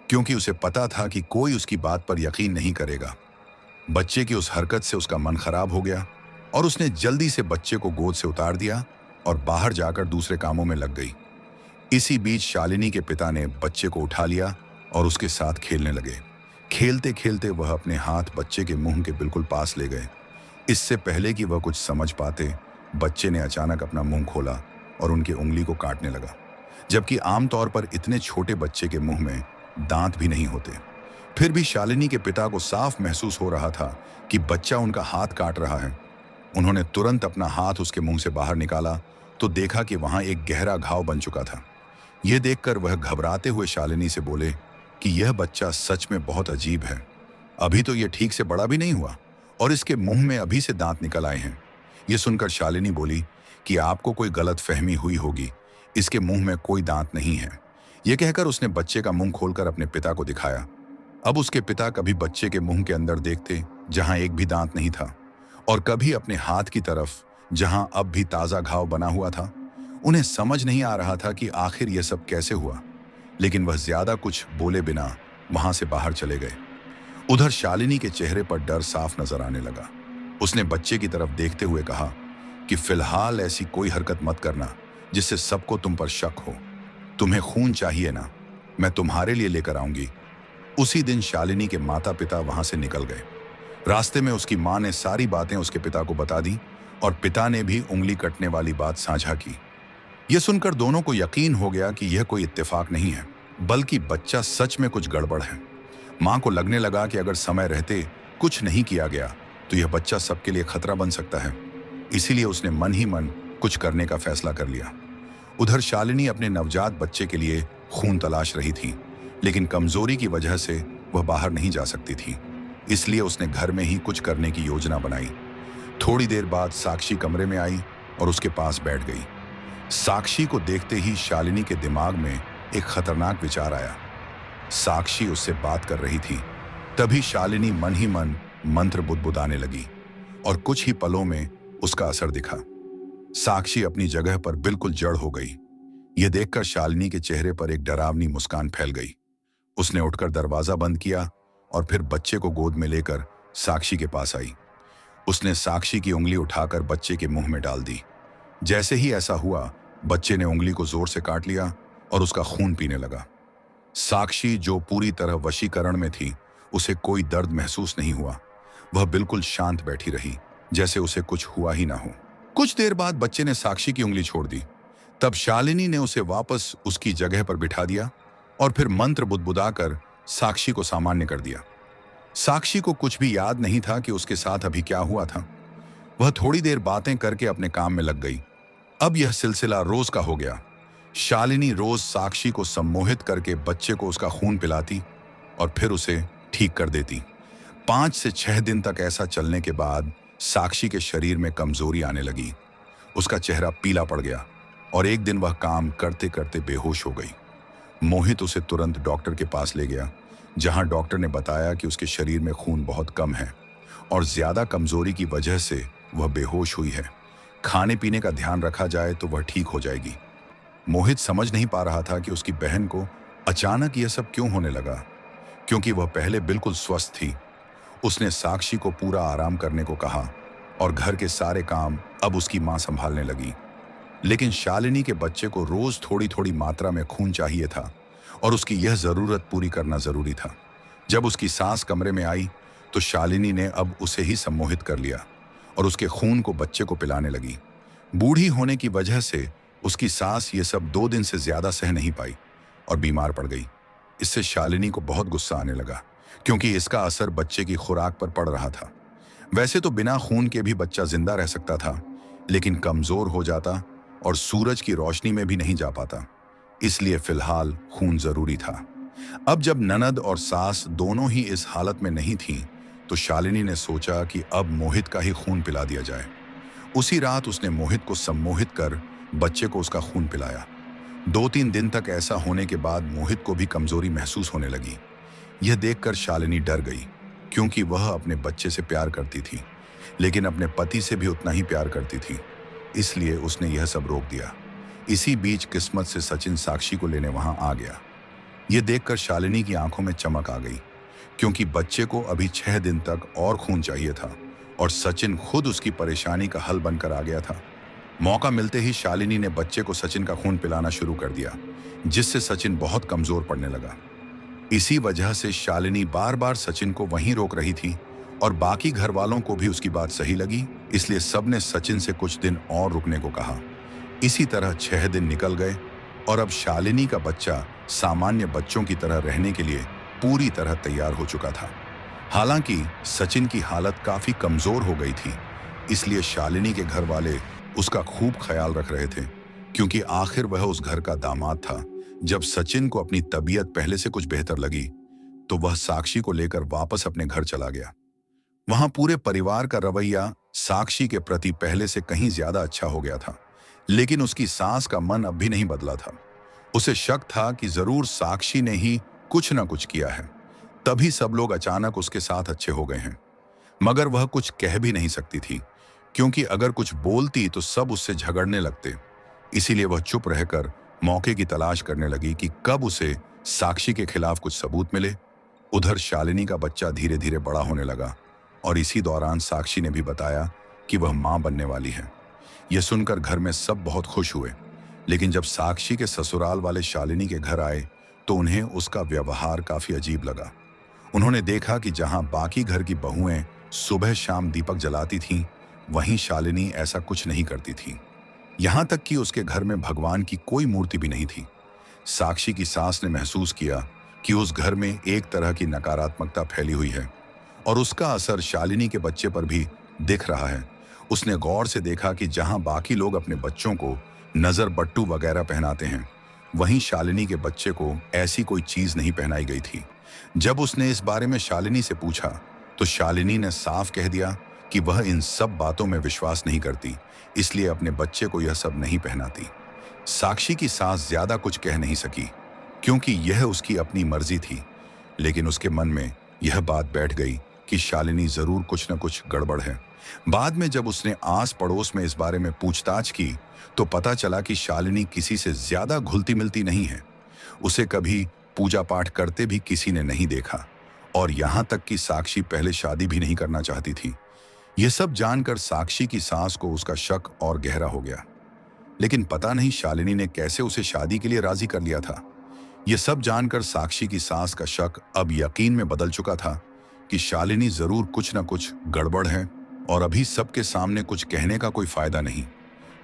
क्योंकि उसे पता था कि कोई उसकी बात पर यकीन नहीं करेगा। बच्चे की उस हरकत से उसका मन खराब हो गया और उसने जल्दी से बच्चे को गोद से उतार दिया और बाहर जाकर दूसरे कामों में लग गई। इसी बीच शालिनी के पिता ने बच्चे को उठा लिया और उसके साथ खेलने लगे। खेलते खेलते वह अपने हाथ बच्चे के मुंह के बिल्कुल पास ले गए। इससे पहले कि वह कुछ समझ पाते, बच्चे ने अचानक अपना मुंह खोला और उनकी उंगली को काटने लगा, जबकि आमतौर पर इतने छोटे बच्चे के मुंह में दांत भी नहीं होते। फिर भी शालिनी के पिता को साफ महसूस हो रहा था कि बच्चा उनका हाथ काट रहा है। उन्होंने तुरंत अपना हाथ उसके मुंह से बाहर निकाला तो देखा कि वहां एक गहरा घाव बन चुका था। यह देखकर वह घबराते हुए शालिनी से बोले कि यह बच्चा सच में बहुत अजीब है। अभी तो यह ठीक से बड़ा भी नहीं हुआ और इसके मुंह में अभी से दांत निकल आए हैं। यह सुनकर शालिनी बोली कि आपको कोई गलत फहमी हुई होगी, इसके मुंह में कोई दांत नहीं है। यह कहकर उसने बच्चे का मुंह खोलकर अपने पिता को दिखाया। अब उसके पिता कभी बच्चे के मुंह के अंदर देखते, जहां एक भी दांत नहीं था, और कभी अपने हाथ की तरफ, जहां अब भी ताजा घाव बना हुआ था। उन्हें समझ नहीं आ रहा था कि आखिर यह सब कैसे हुआ, लेकिन वह ज्यादा कुछ बोले बिना वहां से बाहर चले गए। उधर शालिनी के चेहरे पर डर साफ नजर आने लगा। उसने बच्चे की तरफ देखते हुए कहा कि फिलहाल ऐसी कोई हरकत मत करना जिससे सबको तुम पर शक हो। तुम्हें खून चाहिए ना, मैं तुम्हारे लिए लेकर आऊंगी। उसी दिन शालिनी के माता पिता वहां से निकल गए। रास्ते में उसकी मां ने सारी बातें उसके पिता को बता दी और पिता ने भी उंगली कटने वाली बात साझा की। यह सुनकर दोनों को यकीन हो गया कि यह कोई इत्तेफाक नहीं है, बल्कि बच्चा सच में कुछ गड़बड़ है। मां को लगने लगा कि अगर समय रहते कुछ नहीं किया गया तो यह बच्चा सबके लिए खतरा बन सकता है। इसीलिए उसने मन ही मन कुछ करने का फैसला कर लिया। उधर शालिनी अपने नवजात बच्चे के लिए खून तलाश रही थी, लेकिन कमजोरी की वजह से वह बाहर नहीं जा सकती थी। इसलिए उसने घर में ही कुछ करने की योजना बनाई। थोड़ी देर बाद साक्षी कमरे में आई और उसके पास बैठ गई। साक्षी को देखते ही शालिनी के दिमाग में एक खतरनाक विचार आया। साक्षी उससे बात कर रही थी। तभी शालिनी मन ही मन मंत्र बुदबुदाने लगी और कुछ ही पलों में उसका असर दिखा। साक्षी अपनी जगह पर बिल्कुल जड़ हो गई। यह देखकर शालिनी के चेहरे पर एक डरावनी मुस्कान फैल गई। उसने उठकर दरवाजा बंद किया और फिर बच्चे को गोद में लेकर साक्षी के पास आई। उसने साक्षी की उंगली उठाकर बच्चे के मुंह में डाल दी। जैसे ही ऐसा हुआ, बच्चे ने उंगली को जोर से काट लिया और उसका खून पीने लगा। साक्षी, जो पूरी तरह वशीकरण में थी, उसे कोई दर्द महसूस नहीं हुआ। वह बिल्कुल शांत बैठी रही, जैसे उसे कुछ हुआ ही ना हो। कुछ देर बाद बच्चे ने साक्षी की उंगली छोड़ दी। तब शालिनी ने उसे वापस उसकी जगह पर बिठा दिया और फिर मंत्र बुदबुदाकर साक्षी को सामान्य कर दिया। साक्षी को कुछ भी याद नहीं था कि उसके साथ अभी क्या हुआ था। वह थोड़ी देर बातें करके अपने काम में लग गई। अब यह सिलसिला रोज का हो गया। शालिनी रोज साक्षी को सम्मोहित करके बच्चे को उसका खून पिलाती और फिर उसे ठीक कर देती। 5 से 6 दिन तक ऐसा चलने के बाद साक्षी के शरीर में कमजोरी आने लगी। उसका चेहरा पीला पड़ गया और एक दिन वह काम करते करते बेहोश हो गई। मोहित उसे तुरंत डॉक्टर के पास ले गया, जहां डॉक्टर ने बताया कि उसके शरीर में खून बहुत कम है और ज्यादा कमजोरी की वजह से वह बेहोश हुई है। खाने पीने का ध्यान रखा जाए तो वह ठीक हो जाएगी। मोहित समझ नहीं पा रहा था कि उसकी बहन को अचानक यह सब क्यों होने लगा, क्योंकि वह पहले बिल्कुल स्वस्थ थी। उसने साक्षी को पूरा आराम करने को कहा और घर के सारे काम अब उसकी मां संभालने लगी। लेकिन शालिनी के बच्चे को रोज थोड़ी थोड़ी मात्रा में खून चाहिए था और उसकी यह जरूरत पूरी करना जरूरी था। जब उसकी सास कमरे में आई तो शालिनी ने अब उसे ही सम्मोहित कर लिया और उसके खून को बच्चे को पिलाने लगी। बूढ़ी होने की वजह से उसकी सास ये सब 2 दिन से ज्यादा सह नहीं पाई और बीमार पड़ गई। इससे शालिनी को बहुत गुस्सा आने लगा, क्योंकि इसका असर बच्चे की खुराक पर पड़ रहा था। वैसे तो बिना खून के भी बच्चा जिंदा रह सकता था, लेकिन कमजोर हो जाता और सूरज की रोशनी में भी नहीं जा पाता। इसलिए फिलहाल खून जरूरी था। अब जब ननद और सास दोनों ही इस हालत में नहीं थीं, तो शालिनी ने सोचा कि अब मोहित का ही खून पिला दिया जाए। उसी रात उसने मोहित को सम्मोहित कर बच्चे को उसका खून पिलाया। 2-3 दिन तक ऐसा होने के बाद मोहित को भी कमजोरी महसूस होने लगी। यह देखकर शालिनी डर गई, क्योंकि वह अपने बच्चे से प्यार करती थी, लेकिन अपने पति से भी उतना ही प्यार करती थी। इसलिए उसने यह सब रोक दिया। इसी बीच किस्मत से सचिन साक्षी को लेने वहां आ गया। यह देखकर शालिनी की आंखों में चमक आ गई, क्योंकि बच्चे को अभी 6 दिन तक और खून चाहिए था और सचिन खुद उसकी परेशानी का हल बनकर आ गया था। मौका मिलते ही शालिनी ने बच्चे को सचिन का खून पिलाना शुरू कर दिया, जिससे सचिन बहुत कमजोर पड़ने लगा। इसी वजह से शालिनी बार बार सचिन को वहीं रोक रही थी और बाकी घर वालों को भी उसकी बात सही लगी, इसलिए सबने सचिन से कुछ दिन और रुकने को कहा। इसी तरह 6 दिन निकल गए और अब शालिनी का बच्चा सामान्य बच्चों की तरह रहने के लिए पूरी तरह तैयार हो चुका था। हालांकि सचिन की हालत काफी कमजोर हो गई थी, इसलिए शालिनी के घर वाले उसका खूब ख्याल रख रहे थे, क्योंकि आखिर वह उस घर का दामाद था। जब सचिन को अपनी तबीयत पहले से कुछ बेहतर लगी, तो वह साक्षी को लेकर वापस अपने घर चला गया। वहां पूरे परिवार का रवैया साक्षी के प्रति पहले से कहीं ज्यादा अच्छा हो गया था, लेकिन उसकी सास का मन अब भी नहीं बदला था। उसे शक था कि जरूर साक्षी ने ही कुछ न कुछ किया है, तभी सब लोग अचानक उसके साथ अच्छे हो गए हैं। मगर वह कुछ कह भी नहीं सकती थी, क्योंकि अगर कुछ बोलती तो सब उससे झगड़ने लगते। इसीलिए वह चुप रहकर मौके की तलाश करने लगी कि कब उसे साक्षी के खिलाफ कुछ सबूत मिले। उधर शालिनी का बच्चा धीरे धीरे बड़ा होने लगा और इसी दौरान साक्षी ने भी बताया कि वह मां बनने वाली है। यह सुनकर घर में सब बहुत खुश हुए, लेकिन जब साक्षी के ससुराल वाले शालिनी के घर आए तो उन्हें उसका व्यवहार काफी अजीब लगा। उन्होंने देखा कि जहां बाकी घर की बहुएं सुबह शाम दीपक जलाती थीं, वहीं शालिनी ऐसा कुछ नहीं करती थी। यहां तक कि उसके घर में भगवान की कोई मूर्ति भी नहीं थी। साक्षी की सास ने महसूस किया कि उस घर में एक तरह की नकारात्मकता फैली हुई है और उसका असर शालिनी के बच्चे पर भी दिख रहा है। उसने गौर से देखा कि जहां बाकी लोग अपने बच्चों को नजर बट्टू वगैरह पहनाते हैं, वहीं शालिनी के बच्चे को ऐसी कोई चीज नहीं पहनाई गई थी। जब उसने इस बारे में शालिनी से पूछा, तो शालिनी ने साफ कह दिया कि वह इन सब बातों में विश्वास नहीं करती, इसलिए अपने बच्चे को यह सब नहीं पहनाती। साक्षी की सास ज्यादा कुछ कह नहीं सकी, क्योंकि यह उसकी अपनी मर्जी थी, लेकिन उसके मन में यह बात बैठ गई कि शालिनी जरूर कुछ न कुछ गड़बड़ है। बाद में जब उसने आस पड़ोस में इस बारे में पूछताछ की, तो पता चला कि शालिनी किसी से ज्यादा घुलती मिलती नहीं है। उसे कभी पूजा पाठ करते भी किसी ने नहीं देखा, और यहां तक कि साक्षी पहले शादी भी नहीं करना चाहती थी। यह सब जानकर साक्षी की सास को उसका शक और गहरा हो गया, लेकिन पता नहीं शालिनी ने कैसे उसे शादी के लिए राजी कर लिया था। यह सब जानकर साक्षी की सास का शक अब यकीन में बदल चुका था कि शालिनी जरूर कुछ न कुछ गड़बड़ है, और अभी सबके सामने कुछ कहने का कोई फायदा नहीं,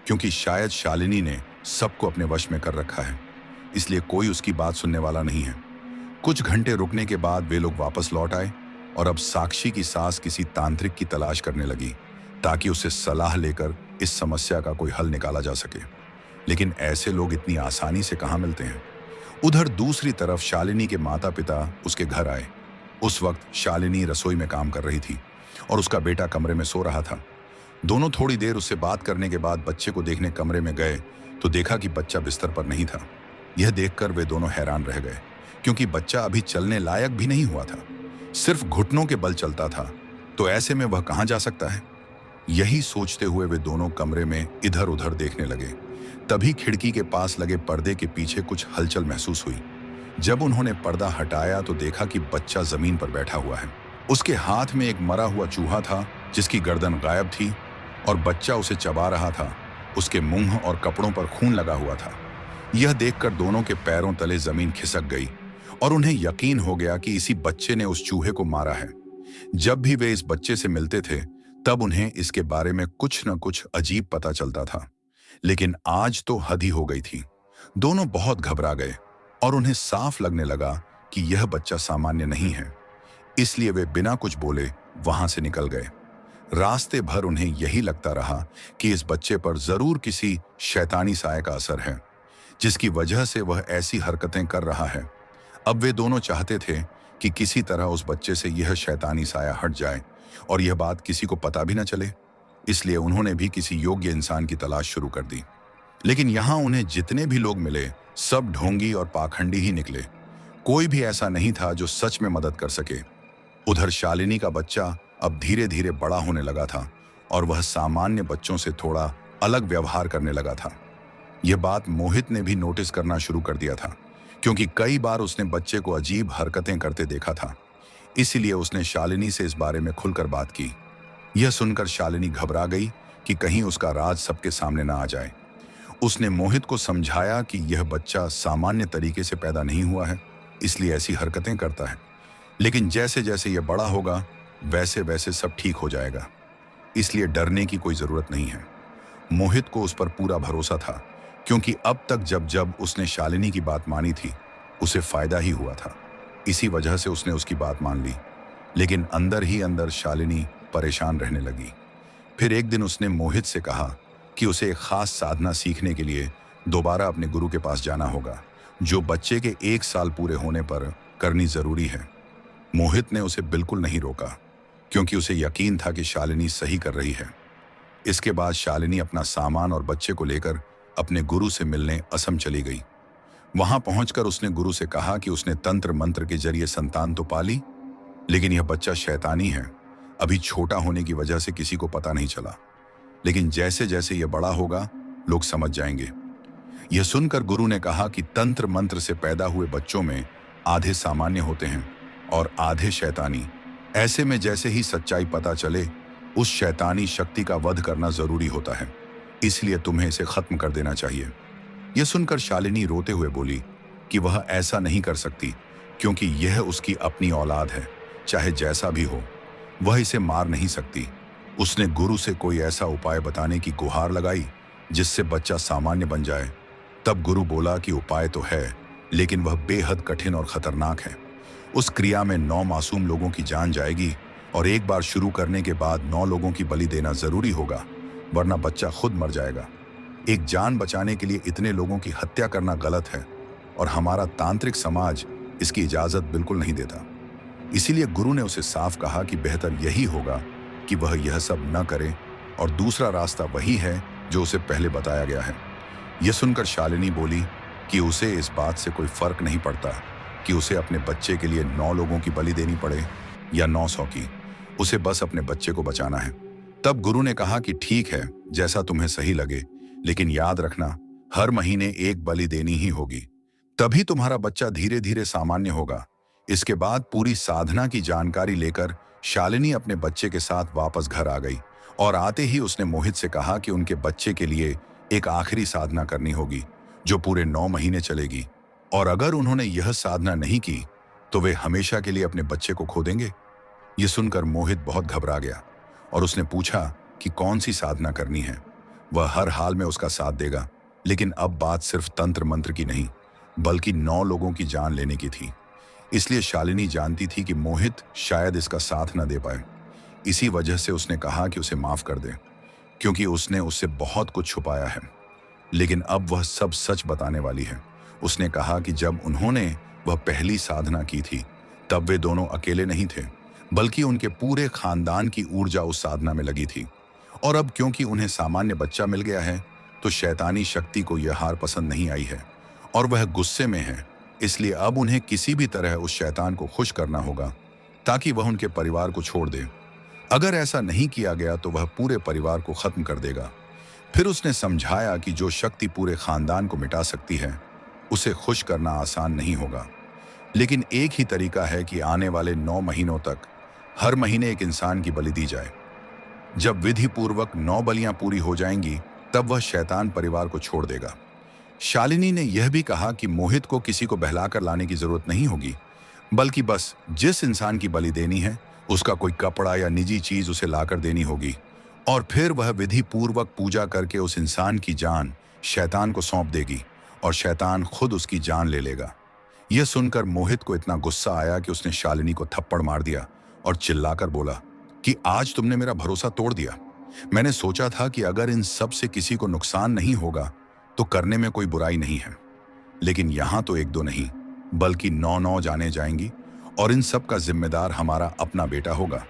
क्योंकि शायद शालिनी ने सबको अपने वश में कर रखा है, इसलिए कोई उसकी बात सुनने वाला नहीं है। कुछ घंटे रुकने के बाद वे लोग वापस लौट आए और अब साक्षी की सास किसी तांत्रिक की तलाश करने लगी, ताकि उससे सलाह लेकर इस समस्या का कोई हल निकाला जा सके। लेकिन ऐसे लोग इतनी आसानी से कहाँ मिलते हैं। उधर दूसरी तरफ शालिनी के माता पिता उसके घर आए। उस वक्त शालिनी रसोई में काम कर रही थी और उसका बेटा कमरे में सो रहा था। दोनों थोड़ी देर उससे बात करने के बाद बच्चे को देखने कमरे में गए तो देखा कि बच्चा बिस्तर पर नहीं था। यह देखकर वे दोनों हैरान रह गए, क्योंकि बच्चा अभी चलने लायक भी नहीं हुआ था, सिर्फ घुटनों के बल चलता था, तो ऐसे में वह कहां जा सकता है। यही सोचते हुए वे दोनों कमरे में इधर उधर देखने लगे। तभी खिड़की के पास लगे पर्दे के पीछे कुछ हलचल महसूस हुई। जब उन्होंने पर्दा हटाया तो देखा कि बच्चा जमीन पर बैठा हुआ है। उसके हाथ में एक मरा हुआ चूहा था, जिसकी गर्दन गायब थी, और बच्चा उसे चबा रहा था। उसके मुंह और कपड़ों पर खून लगा हुआ था। यह देखकर दोनों के पैरों तले जमीन खिसक गई और उन्हें यकीन हो गया कि इसी बच्चे ने उस चूहे को मारा है। जब भी वे इस बच्चे से मिलते थे, तब उन्हें इसके बारे में कुछ न कुछ अजीब पता चलता था। लेकिन आज तो हद ही हो गई थी। दोनों बहुत घबरा गए और उन्हें साफ लगने लगा कि यह बच्चा सामान्य नहीं है। इसलिए वे बिना कुछ बोले वहां से निकल गए। रास्ते भर उन्हें यही लगता रहा कि इस बच्चे पर जरूर किसी शैतानी साय का असर है, जिसकी वजह से वह ऐसी हरकतें कर रहा है। अब वे दोनों चाहते थे कि किसी तरह उस बच्चे से यह शैतानी साया हट जाए और यह बात किसी को पता भी न चले। इसलिए उन्होंने भी किसी योग्य इंसान की तलाश शुरू कर दी। लेकिन यहां उन्हें जितने भी लोग मिले, सब ढोंगी और पाखंडी ही निकले। कोई भी ऐसा नहीं था जो सच में मदद कर सके। उधर शालिनी का बच्चा अब धीरे धीरे बड़ा होने लगा था और वह सामान्य बच्चों से थोड़ा अलग व्यवहार करने लगा था। यह बात मोहित ने भी नोटिस करना शुरू कर दिया था, क्योंकि कई बार उसने बच्चे को अजीब हरकतें करते देखा था। इसीलिए उसने शालिनी से इस बारे में खुलकर बात की। यह सुनकर शालिनी घबरा गई कि कहीं उसका राज सबके सामने ना आ जाए। उसने मोहित को समझाया कि यह बच्चा सामान्य तरीके से पैदा नहीं हुआ है, इसलिए ऐसी हरकतें करता है। लेकिन जैसे जैसे यह बड़ा होगा वैसे वैसे सब ठीक हो जाएगा, इसलिए डरने की कोई जरूरत नहीं है। मोहित को उस पर पूरा भरोसा था, क्योंकि अब तक जब जब उसने शालिनी की बात मानी थी उसे फायदा ही हुआ था। इसी वजह से उसने उसकी बात मान ली। लेकिन अंदर ही अंदर शालिनी परेशान रहने लगी। फिर एक दिन उसने मोहित से कहा कि उसे एक खास साधना सीखने के लिए दोबारा अपने गुरु के पास जाना होगा, जो बच्चे के 1 साल पूरे होने पर करनी जरूरी है। मोहित ने उसे बिल्कुल नहीं रोका, क्योंकि उसे यकीन था कि शालिनी सही कर रही है। इसके बाद शालिनी अपना सामान और बच्चे को लेकर अपने गुरु से मिलने असम चली गई। वहां पहुंचकर उसने गुरु से कहा कि उसने तंत्र मंत्र के जरिए संतान तो पाली, लेकिन यह बच्चा शैतानी है। अभी छोटा होने की वजह से किसी को पता नहीं चला, लेकिन जैसे जैसे यह बड़ा होगा लोग समझ जाएंगे। यह सुनकर गुरु ने कहा कि तंत्र मंत्र से पैदा हुए बच्चों में आधे सामान्य होते हैं और आधे शैतानी। ऐसे में जैसे ही सच्चाई पता चले, उस शैतानी शक्ति का वध करना जरूरी होता है। इसलिए तुम्हें इसे खत्म कर देना चाहिए। यह सुनकर शालिनी रोते हुए बोली कि वह ऐसा नहीं कर सकती, क्योंकि यह उसकी अपनी औलाद है। चाहे जैसा भी हो, वह इसे मार नहीं सकती। उसने गुरु से कोई ऐसा उपाय बताने की गुहार लगाई जिससे बच्चा सामान्य बन जाए। तब गुरु बोला कि उपाय तो है, लेकिन वह बेहद कठिन और खतरनाक है। उस क्रिया में 9 मासूम लोगों की जान जाएगी और एक बार शुरू करने के बाद 9 लोगों की बलि देना जरूरी होगा, वरना बच्चा खुद मर जाएगा। एक जान बचाने के लिए इतने लोगों की हत्या करना गलत है और हमारा तांत्रिक समाज इसकी इजाजत बिल्कुल नहीं देता। इसीलिए गुरु ने उसे साफ कहा कि बेहतर यही होगा कि वह यह सब न करे, और दूसरा रास्ता वही है जो उसे पहले बताया गया है। यह सुनकर शालिनी बोली कि उसे इस बात से कोई फर्क नहीं पड़ता कि उसे अपने बच्चे के लिए 9 लोगों की बलि देनी पड़े या 900 की। उसे बस अपने बच्चे को बचाना है। तब गुरु ने कहा कि ठीक है, जैसा तुम्हें सही लगे, लेकिन याद रखना हर महीने एक बलि देनी ही होगी। तभी तुम्हारा बच्चा धीरे धीरे सामान्य होगा। इसके बाद पूरी साधना की जानकारी लेकर शालिनी अपने बच्चे के साथ वापस घर आ गई और आते ही उसने मोहित से कहा कि उनके बच्चे के लिए एक आखिरी साधना करनी होगी जो पूरे 9 महीने चलेगी, और अगर उन्होंने यह साधना नहीं की तो वे हमेशा के लिए अपने बच्चे को खो देंगे। यह सुनकर मोहित बहुत घबरा गया और उसने पूछा कि कौन सी साधना करनी है। वह हर हाल में उसका साथ देगा, लेकिन अब बात सिर्फ तंत्र मंत्र की नहीं बल्कि 9 लोगों की जान लेने की थी। इसलिए शालिनी जानती थी कि मोहित शायद इसका साथ न दे पाए। इसी वजह से उसने कहा कि उसे माफ कर दे, क्योंकि उसने उससे बहुत कुछ छुपाया है। लेकिन अब वह सब सच बताने वाली है। उसने कहा कि जब उन्होंने वह पहली साधना की थी तब वे दोनों अकेले नहीं थे, बल्कि उनके पूरे खानदान की ऊर्जा उस साधना में लगी थी। और अब क्योंकि उन्हें सामान्य बच्चा मिल गया है तो शैतानी शक्ति को यह हार पसंद नहीं आई है और वह गुस्से में है। इसलिए अब उन्हें किसी भी तरह उस शैतान को खुश करना होगा ताकि वह उनके परिवार को छोड़ दे। अगर ऐसा नहीं किया गया तो वह पूरे परिवार को खत्म कर देगा। फिर उसने समझाया कि जो शक्ति पूरे खानदान को मिटा सकती है उसे खुश करना आसान नहीं होगा, लेकिन एक ही तरीका है कि आने वाले 9 महीनों तक हर महीने एक इंसान की बलि दी जाए। जब विधि पूर्वक 9 बलियां पूरी हो जाएंगी तब वह शैतान परिवार को छोड़ देगा। शालिनी ने यह भी कहा कि मोहित को किसी को बहलाकर लाने की जरूरत नहीं होगी, बल्कि बस जिस इंसान की बलि देनी है उसका कोई कपड़ा या निजी चीज उसे लाकर देनी होगी और फिर वह विधि पूर्वक पूजा करके उस इंसान की जान शैतान को सौंप देगी और शैतान खुद उसकी जान ले लेगा। यह सुनकर मोहित को इतना गुस्सा आया कि उसने शालिनी को थप्पड़ मार दिया और चिल्लाकर बोला कि आज तुमने मेरा भरोसा तोड़ दिया। मैंने सोचा था कि अगर इन सब से किसी को नुकसान नहीं होगा तो करने में कोई बुराई नहीं है, लेकिन यहां तो एक दो नहीं बल्कि 9-9 जाने जाएंगी और इन सब का जिम्मेदार हमारा अपना बेटा होगा।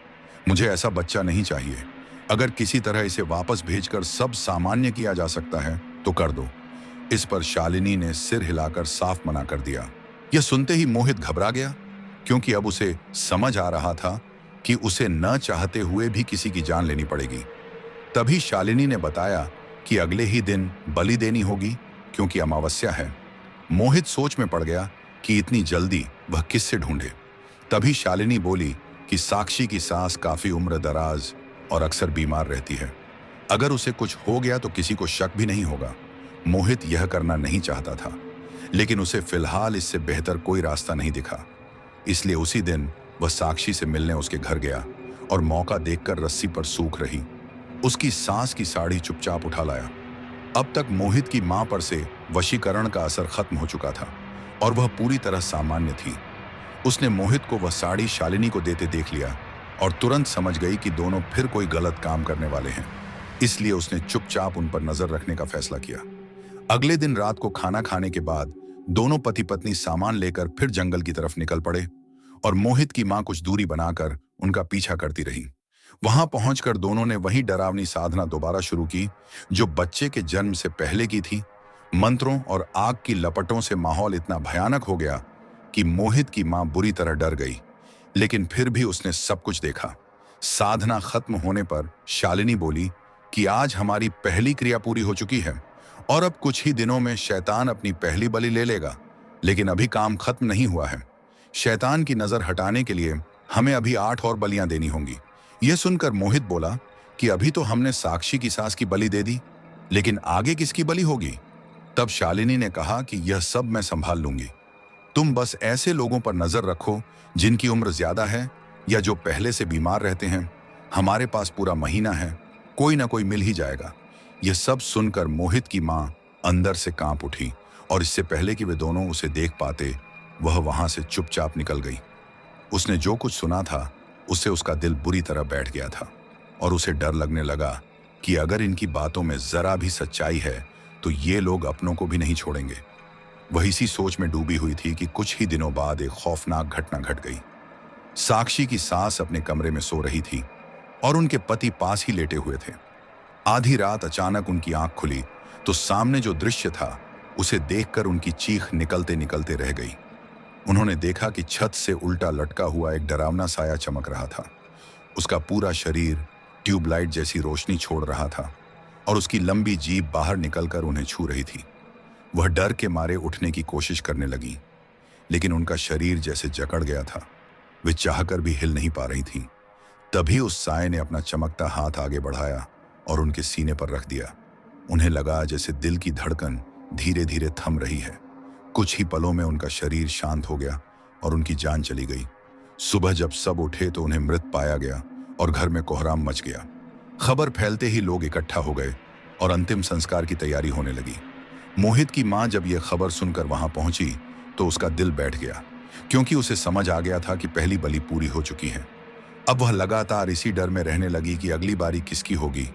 मुझे ऐसा बच्चा नहीं चाहिए। अगर किसी तरह इसे वापस भेजकर सब सामान्य किया जा सकता है तो कर दो। इस पर शालिनी ने सिर हिलाकर साफ मना कर दिया। यह सुनते ही मोहित घबरा गया, क्योंकि अब उसे समझ आ रहा था कि उसे न चाहते हुए भी किसी की जान लेनी पड़ेगी। तभी शालिनी ने बताया कि अगले ही दिन बलि देनी होगी, क्योंकि अमावस्या है। मोहित सोच में पड़ गया कि इतनी जल्दी वह किससे ढूंढे। तभी शालिनी बोली कि साक्षी की सास काफी उम्र दराज और अक्सर बीमार रहती है। अगर उसे कुछ हो गया तो किसी को शक भी नहीं होगा। मोहित यह करना नहीं चाहता था, लेकिन उसे फिलहाल इससे बेहतर कोई रास्ता नहीं दिखा। इसलिए उसी दिन वह साक्षी से मिलने उसके घर गया और मौका देखकर रस्सी पर सूख रही उसकी सास की साड़ी चुपचाप उठा लाया। अब तक मोहित की मां पर से वशीकरण का असर खत्म हो चुका था और वह पूरी तरह सामान्य थी। उसने मोहित को वह साड़ी शालिनी को देते देख लिया और तुरंत समझ गई कि दोनों फिर कोई गलत काम करने वाले हैं। इसलिए उसने चुपचाप उन पर नजर रखने का फैसला किया। अगले दिन रात को खाना खाने के बाद दोनों पति पत्नी सामान लेकर फिर जंगल की तरफ निकल पड़े और मोहित की मां कुछ दूरी बनाकर उनका पीछा करती रही। वहां पहुंचकर दोनों ने वही डरावनी साधना दोबारा शुरू की जो बच्चे के जन्म से पहले की थी। मंत्रों और आग की लपटों से माहौल इतना भयानक हो गया कि मोहित की मां बुरी तरह डर गई, लेकिन फिर भी उसने सब कुछ देखा। साधना खत्म होने पर शालिनी बोली कि आज हमारी पहली क्रिया पूरी हो चुकी है और अब कुछ ही दिनों में शैतान अपनी पहली बलि ले लेगा, लेकिन अभी काम खत्म नहीं हुआ है। शैतान की नजर हटाने के लिए हमें अभी 8 और बलियां देनी होंगी। यह सुनकर मोहित बोला कि अभी तो हमने साक्षी की सास की बलि दे दी, लेकिन आगे किसकी बलि होगी? तब शालिनी ने कहा कि यह सब मैं संभाल लूंगी। तुम बस ऐसे लोगों पर नजर रखो जिनकी उम्र ज्यादा है या जो पहले से बीमार रहते हैं। हमारे पास पूरा महीना है, कोई ना कोई मिल ही जाएगा। यह सब सुनकर मोहित की मां अंदर से कांप उठी और इससे पहले कि वे दोनों उसे देख पाते वह वहां से चुपचाप निकल गई। उसने जो कुछ सुना था उससे उसका दिल बुरी तरह बैठ गया था और उसे डर लगने लगा कि अगर इनकी बातों में जरा भी सच्चाई है तो ये लोग अपनों को भी नहीं छोड़ेंगे। वह इसी सोच में डूबी हुई थी कि कुछ ही दिनों बाद एक खौफनाक घटना घट गई। साक्षी की सास अपने कमरे में सो रही थी और उनके पति पास ही लेटे हुए थे। आधी रात अचानक उनकी आंख खुली तो सामने जो दृश्य था उसे देखकर उनकी चीख निकलते निकलते रह गई। उन्होंने देखा कि छत से उल्टा लटका हुआ एक डरावना साया चमक रहा था। उसका पूरा शरीर ट्यूबलाइट जैसी रोशनी छोड़ रहा था और उसकी लंबी जीभ बाहर निकलकर उन्हें छू रही थी। वह डर के मारे उठने की कोशिश करने लगी, लेकिन उनका शरीर जैसे जकड़ गया था। वे चाहकर भी हिल नहीं पा रही थीं। तभी उस साये ने अपना चमकता हाथ आगे बढ़ाया और उनके सीने पर रख दिया। उन्हें लगा जैसे दिल की धड़कन धीरे धीरे थम रही है। कुछ ही पलों में उनका शरीर शांत हो गया और उनकी जान चली गई। सुबह जब सब उठे तो उन्हें मृत पाया गया और घर में कोहराम मच गया। खबर फैलते ही लोग इकट्ठा हो गए और अंतिम संस्कार की तैयारी होने लगी। मोहित की मां जब यह खबर सुनकर वहां पहुंची तो उसका दिल बैठ गया, क्योंकि उसे समझ आ गया था कि पहली बलि पूरी हो चुकी है। अब वह लगातार इसी डर में रहने लगी कि अगली बारी किसकी होगी।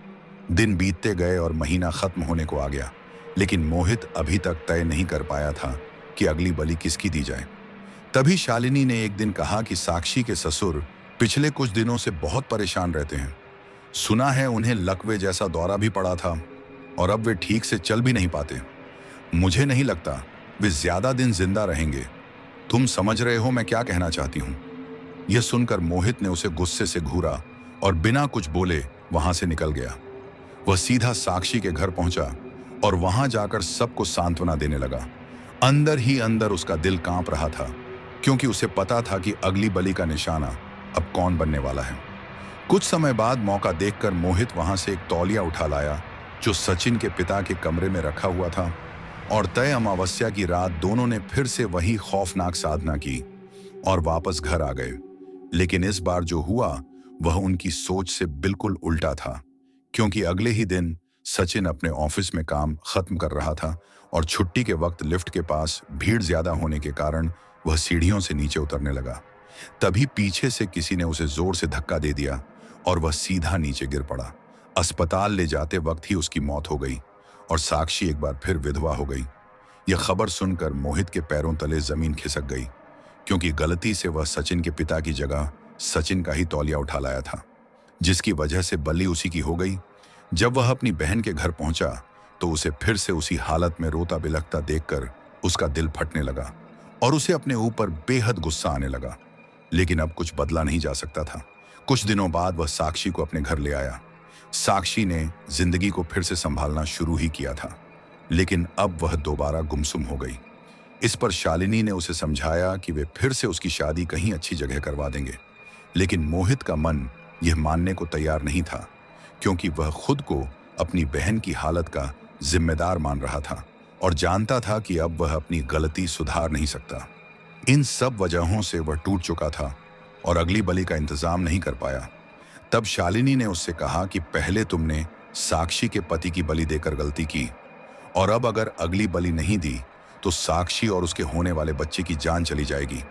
दिन बीतते गए और महीना खत्म होने को आ गया, लेकिन मोहित अभी तक तय नहीं कर पाया था कि अगली बलि किसकी दी जाए। तभी शालिनी ने एक दिन कहा कि साक्षी के ससुर पिछले कुछ दिनों से बहुत परेशान रहते हैं। सुना है उन्हें लकवे जैसा दौरा भी पड़ा था और अब वे ठीक से चल भी नहीं पाते। मुझे नहीं लगता वे ज्यादा दिन जिंदा रहेंगे। तुम समझ रहे हो मैं क्या कहना चाहती हूँ? यह सुनकर मोहित ने उसे गुस्से से घूरा और बिना कुछ बोले वहां से निकल गया। वह सीधा साक्षी के घर पहुंचा और वहां जाकर सबको सांत्वना देने लगा। अंदर ही अंदर उसका दिल कांप रहा था, क्योंकि उसे पता था कि अगली बलि का निशाना अब कौन बनने वाला है। कुछ समय बाद मौका देखकर मोहित वहां से एक तौलिया उठा लाया जो सचिन के पिता के कमरे में रखा हुआ था, और तय अमावस्या की रात दोनों ने फिर से वही खौफनाक साधना की और वापस घर आ गए। लेकिन इस बार जो हुआ वह उनकी सोच से बिल्कुल उल्टा था, क्योंकि अगले ही दिन सचिन अपने ऑफिस में काम खत्म कर रहा था और छुट्टी के वक्त लिफ्ट के पास भीड़ ज्यादा होने के कारण वह सीढ़ियों से नीचे उतरने लगा। तभी पीछे से किसी ने उसे जोर से धक्का दे दिया और वह सीधा नीचे गिर पड़ा। अस्पताल ले जाते वक्त ही उसकी मौत हो गई और साक्षी एक बार फिर विधवा हो गई। यह खबर सुनकर मोहित के पैरों तले जमीन खिसक गई, क्योंकि गलती से वह सचिन के पिता की जगह सचिन का ही तौलिया उठा लाया था, जिसकी वजह से बलि उसी की हो गई। जब वह अपनी बहन के घर पहुंचा तो उसे फिर से उसी हालत में रोता बिलखता देखकर उसका दिल फटने लगा और उसे अपने ऊपर बेहद गुस्सा आने लगा। लेकिन अब कुछ बदला नहीं जा सकता था। कुछ दिनों बाद वह साक्षी को अपने घर ले आया। साक्षी ने जिंदगी को फिर से संभालना शुरू ही किया था, लेकिन अब वह दोबारा गुमसुम हो गई। इस पर शालिनी ने उसे समझाया कि वे फिर से उसकी शादी कहीं अच्छी जगह करवा देंगे, लेकिन मोहित का मन यह मानने को तैयार नहीं था, क्योंकि वह खुद को अपनी बहन की हालत का जिम्मेदार मान रहा था और जानता था कि अब वह अपनी गलती सुधार नहीं सकता। इन सब वजहों से वह टूट चुका था और अगली बलि का इंतजाम नहीं कर पाया। तब शालिनी ने उससे कहा कि पहले तुमने साक्षी के पति की बलि देकर गलती की, और अब अगर अगली बलि नहीं दी तो साक्षी और उसके होने वाले बच्चे की जान चली जाएगी।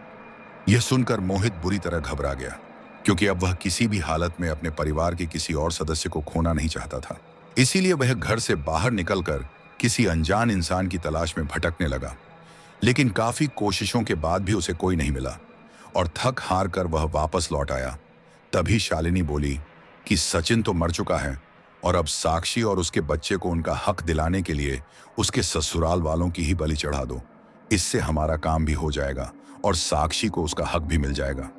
यह सुनकर मोहित बुरी तरह घबरा गया, क्योंकि अब वह किसी भी हालत में अपने परिवार के किसी और सदस्य को खोना नहीं चाहता था। इसीलिए वह घर से बाहर निकलकर किसी अनजान इंसान की तलाश में भटकने लगा। लेकिन काफी कोशिशों के बाद भी उसे कोई नहीं मिला और थक हार कर वह वापस लौट आया। तभी शालिनी बोली कि सचिन तो मर चुका है और अब साक्षी और उसके बच्चे को उनका हक दिलाने के लिए उसके ससुराल वालों की ही बलि चढ़ा दो। इससे हमारा काम भी हो जाएगा और साक्षी को उसका हक भी मिल जाएगा।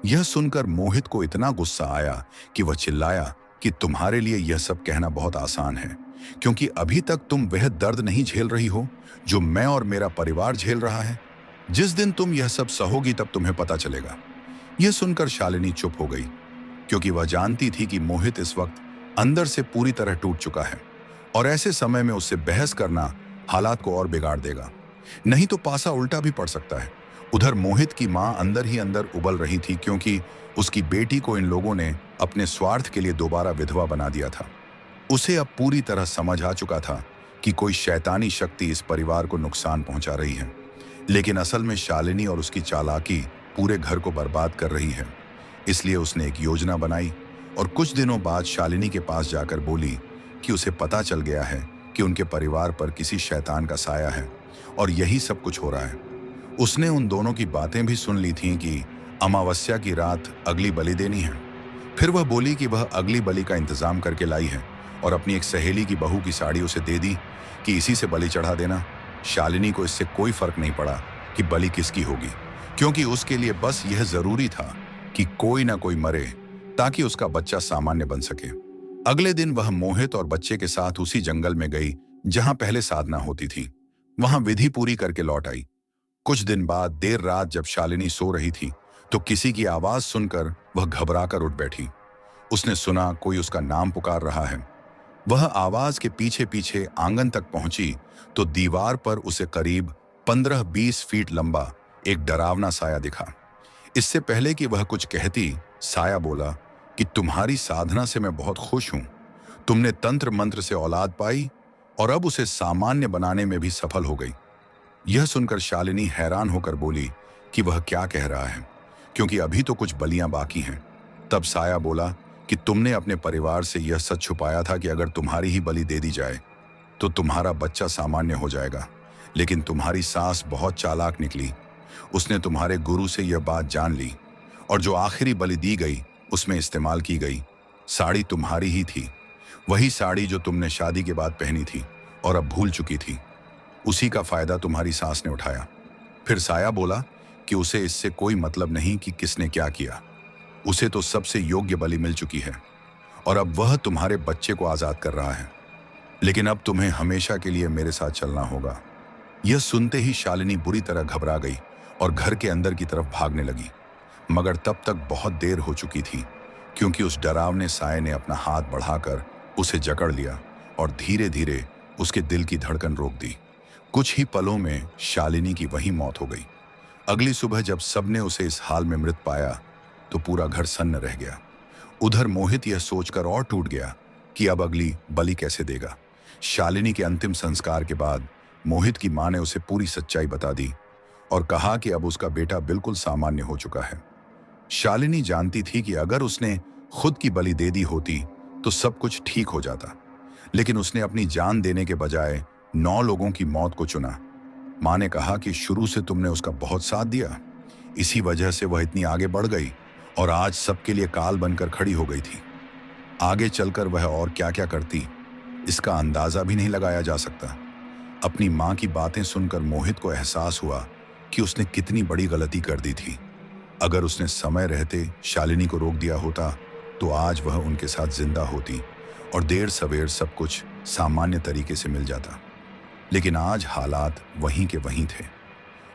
यह सुनकर मोहित को इतना गुस्सा आया कि वह चिल्लाया कि तुम्हारे लिए यह सब कहना बहुत आसान है, क्योंकि अभी तक तुम वह दर्द नहीं झेल रही हो जो मैं और मेरा परिवार झेल रहा है। जिस दिन तुम यह सब सहोगी तब तुम्हें पता चलेगा। यह सुनकर शालिनी चुप हो गई, क्योंकि वह जानती थी कि मोहित इस वक्त अंदर से पूरी तरह टूट चुका है और ऐसे समय में उससे बहस करना हालात को और बिगाड़ देगा, नहीं तो पासा उल्टा भी पड़ सकता है। उधर मोहित की मां अंदर ही अंदर उबल रही थी, क्योंकि उसकी बेटी को इन लोगों ने अपने स्वार्थ के लिए दोबारा विधवा बना दिया था। उसे अब पूरी तरह समझ आ चुका था कि कोई शैतानी शक्ति इस परिवार को नुकसान पहुंचा रही है, लेकिन असल में शालिनी और उसकी चालाकी पूरे घर को बर्बाद कर रही है। इसलिए उसने एक योजना बनाई और कुछ दिनों बाद शालिनी के पास जाकर बोली कि उसे पता चल गया है कि उनके परिवार पर किसी शैतान का साया है और यही सब कुछ हो रहा है। उसने उन दोनों की बातें भी सुन ली थीं कि अमावस्या की रात अगली बलि देनी है। फिर वह बोली कि वह अगली बलि का इंतजाम करके लाई है और अपनी एक सहेली की बहू की साड़ी उसे दे दी कि इसी से बलि चढ़ा देना। शालिनी को इससे कोई फर्क नहीं पड़ा कि बलि किसकी होगी, क्योंकि उसके लिए बस यह जरूरी था कि कोई ना कोई मरे ताकि उसका बच्चा सामान्य बन सके। अगले दिन वह मोहित और बच्चे के साथ उसी जंगल में गई जहां पहले साधना होती थी। वहां विधि पूरी करके लौट आई। कुछ दिन बाद देर रात जब शालिनी सो रही थी तो किसी की आवाज सुनकर वह घबराकर उठ बैठी। उसने सुना कोई उसका नाम पुकार रहा है। वह आवाज के पीछे पीछे आंगन तक पहुंची तो दीवार पर उसे करीब 15-20 फीट लंबा एक डरावना साया दिखा। इससे पहले कि वह कुछ कहती, साया बोला कि तुम्हारी साधना से मैं बहुत खुश हूं। तुमने तंत्र मंत्र से औलाद पाई और अब उसे सामान्य बनाने में भी सफल हो गई। यह सुनकर शालिनी हैरान होकर बोली कि वह क्या कह रहा है, क्योंकि अभी तो कुछ बलियां बाकी हैं। तब साया बोला कि तुमने अपने परिवार से यह सच छुपाया था कि अगर तुम्हारी ही बलि दे दी जाए तो तुम्हारा बच्चा सामान्य हो जाएगा, लेकिन तुम्हारी सास बहुत चालाक निकली। उसने तुम्हारे गुरु से यह बात जान ली और जो आखिरी बलि दी गई उसमें इस्तेमाल की गई साड़ी तुम्हारी ही थी, वही साड़ी जो तुमने शादी के बाद पहनी थी और अब भूल चुकी थी। उसी का फायदा तुम्हारी सास ने उठाया। फिर साया बोला कि उसे इससे कोई मतलब नहीं कि किसने क्या किया, उसे तो सबसे योग्य बलि मिल चुकी है और अब वह तुम्हारे बच्चे को आजाद कर रहा है, लेकिन अब तुम्हें हमेशा के लिए मेरे साथ चलना होगा। यह सुनते ही शालिनी बुरी तरह घबरा गई और घर के अंदर की तरफ भागने लगी, मगर तब तक बहुत देर हो चुकी थी, क्योंकि उस डरावने साये ने अपना हाथ बढ़ाकर उसे जकड़ लिया और धीरे धीरे उसके दिल की धड़कन रोक दी। कुछ ही पलों में शालिनी की वहीं मौत हो गई। अगली सुबह जब सबने उसे इस हाल में मृत पाया तो पूरा घर सन्न रह गया। उधर मोहित यह सोचकर और टूट गया कि अब अगली बलि कैसे देगा। शालिनी के अंतिम संस्कार के बाद मोहित की मां ने उसे पूरी सच्चाई बता दी और कहा कि अब उसका बेटा बिल्कुल सामान्य हो चुका है। शालिनी जानती थी कि अगर उसने खुद की बलि दे दी होती तो सब कुछ ठीक हो जाता, लेकिन उसने अपनी जान देने के बजाय 9 लोगों की मौत को चुना। मां ने कहा कि शुरू से तुमने उसका बहुत साथ दिया, इसी वजह से वह इतनी आगे बढ़ गई और आज सबके लिए काल बनकर खड़ी हो गई थी। आगे चलकर वह और क्या क्या करती, इसका अंदाजा भी नहीं लगाया जा सकता। अपनी मां की बातें सुनकर मोहित को एहसास हुआ कि उसने कितनी बड़ी गलती कर दी थी। अगर उसने समय रहते शालिनी को रोक दिया होता तो आज वह उनके साथ जिंदा होती और देर सवेर सब कुछ सामान्य तरीके से मिल जाता। लेकिन आज हालात वहीं के वहीं थे।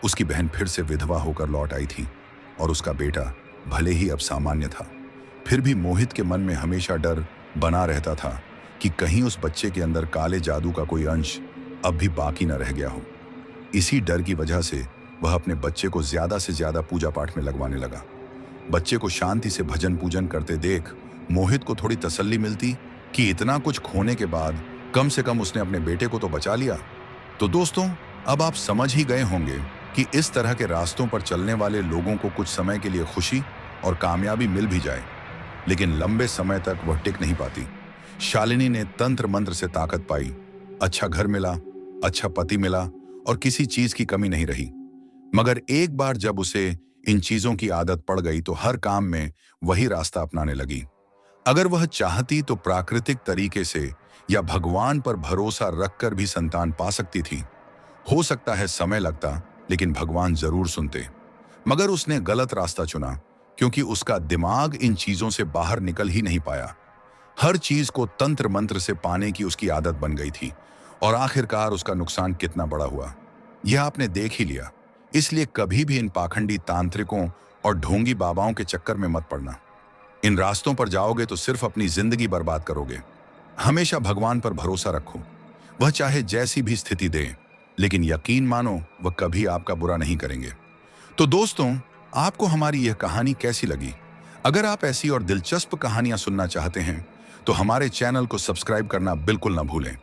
उसकी बहन फिर से विधवा होकर लौट आई थी और उसका बेटा भले ही अब सामान्य था, फिर भी मोहित के मन में हमेशा डर बना रहता था कि कहीं उस बच्चे के अंदर काले जादू का कोई अंश अब भी बाकी न रह गया हो। इसी डर की वजह से वह अपने बच्चे को ज्यादा से ज्यादा पूजा पाठ में लगवाने लगा। बच्चे को शांति से भजन पूजन करते देख मोहित को थोड़ी तसल्ली मिलती कि इतना कुछ खोने के बाद कम से कम उसने अपने बेटे को तो बचा लिया। तो दोस्तों, अब आप समझ ही गए होंगे कि इस तरह के रास्तों पर चलने वाले लोगों को कुछ समय के लिए खुशी और कामयाबी मिल भी जाए, लेकिन लंबे समय तक वह टिक नहीं पाती। शालिनी ने तंत्र मंत्र से ताकत पाई, अच्छा घर मिला, अच्छा पति मिला और किसी चीज की कमी नहीं रही। मगर एक बार जब उसे इन चीजों की आदत पड़ गई तो हर काम में वही रास्ता अपनाने लगी। अगर वह चाहती तो प्राकृतिक तरीके से या भगवान पर भरोसा रखकर भी संतान पा सकती थी। हो सकता है समय लगता, लेकिन भगवान जरूर सुनते। मगर उसने गलत रास्ता चुना क्योंकि उसका दिमाग इन चीजों से बाहर निकल ही नहीं पाया। हर चीज को तंत्र मंत्र से पाने की उसकी आदत बन गई थी और आखिरकार उसका नुकसान कितना बड़ा हुआ यह आपने देख ही लिया। इसलिए कभी भी इन पाखंडी तांत्रिकों और ढोंगी बाबाओं के चक्कर में मत पड़ना। इन रास्तों पर जाओगे तो सिर्फ अपनी जिंदगी बर्बाद करोगे। हमेशा भगवान पर भरोसा रखो, वह चाहे जैसी भी स्थिति दे, लेकिन यकीन मानो वह कभी आपका बुरा नहीं करेंगे। तो दोस्तों, आपको हमारी यह कहानी कैसी लगी? अगर आप ऐसी और दिलचस्प कहानियां सुनना चाहते हैं तो हमारे चैनल को सब्सक्राइब करना बिल्कुल ना भूलें।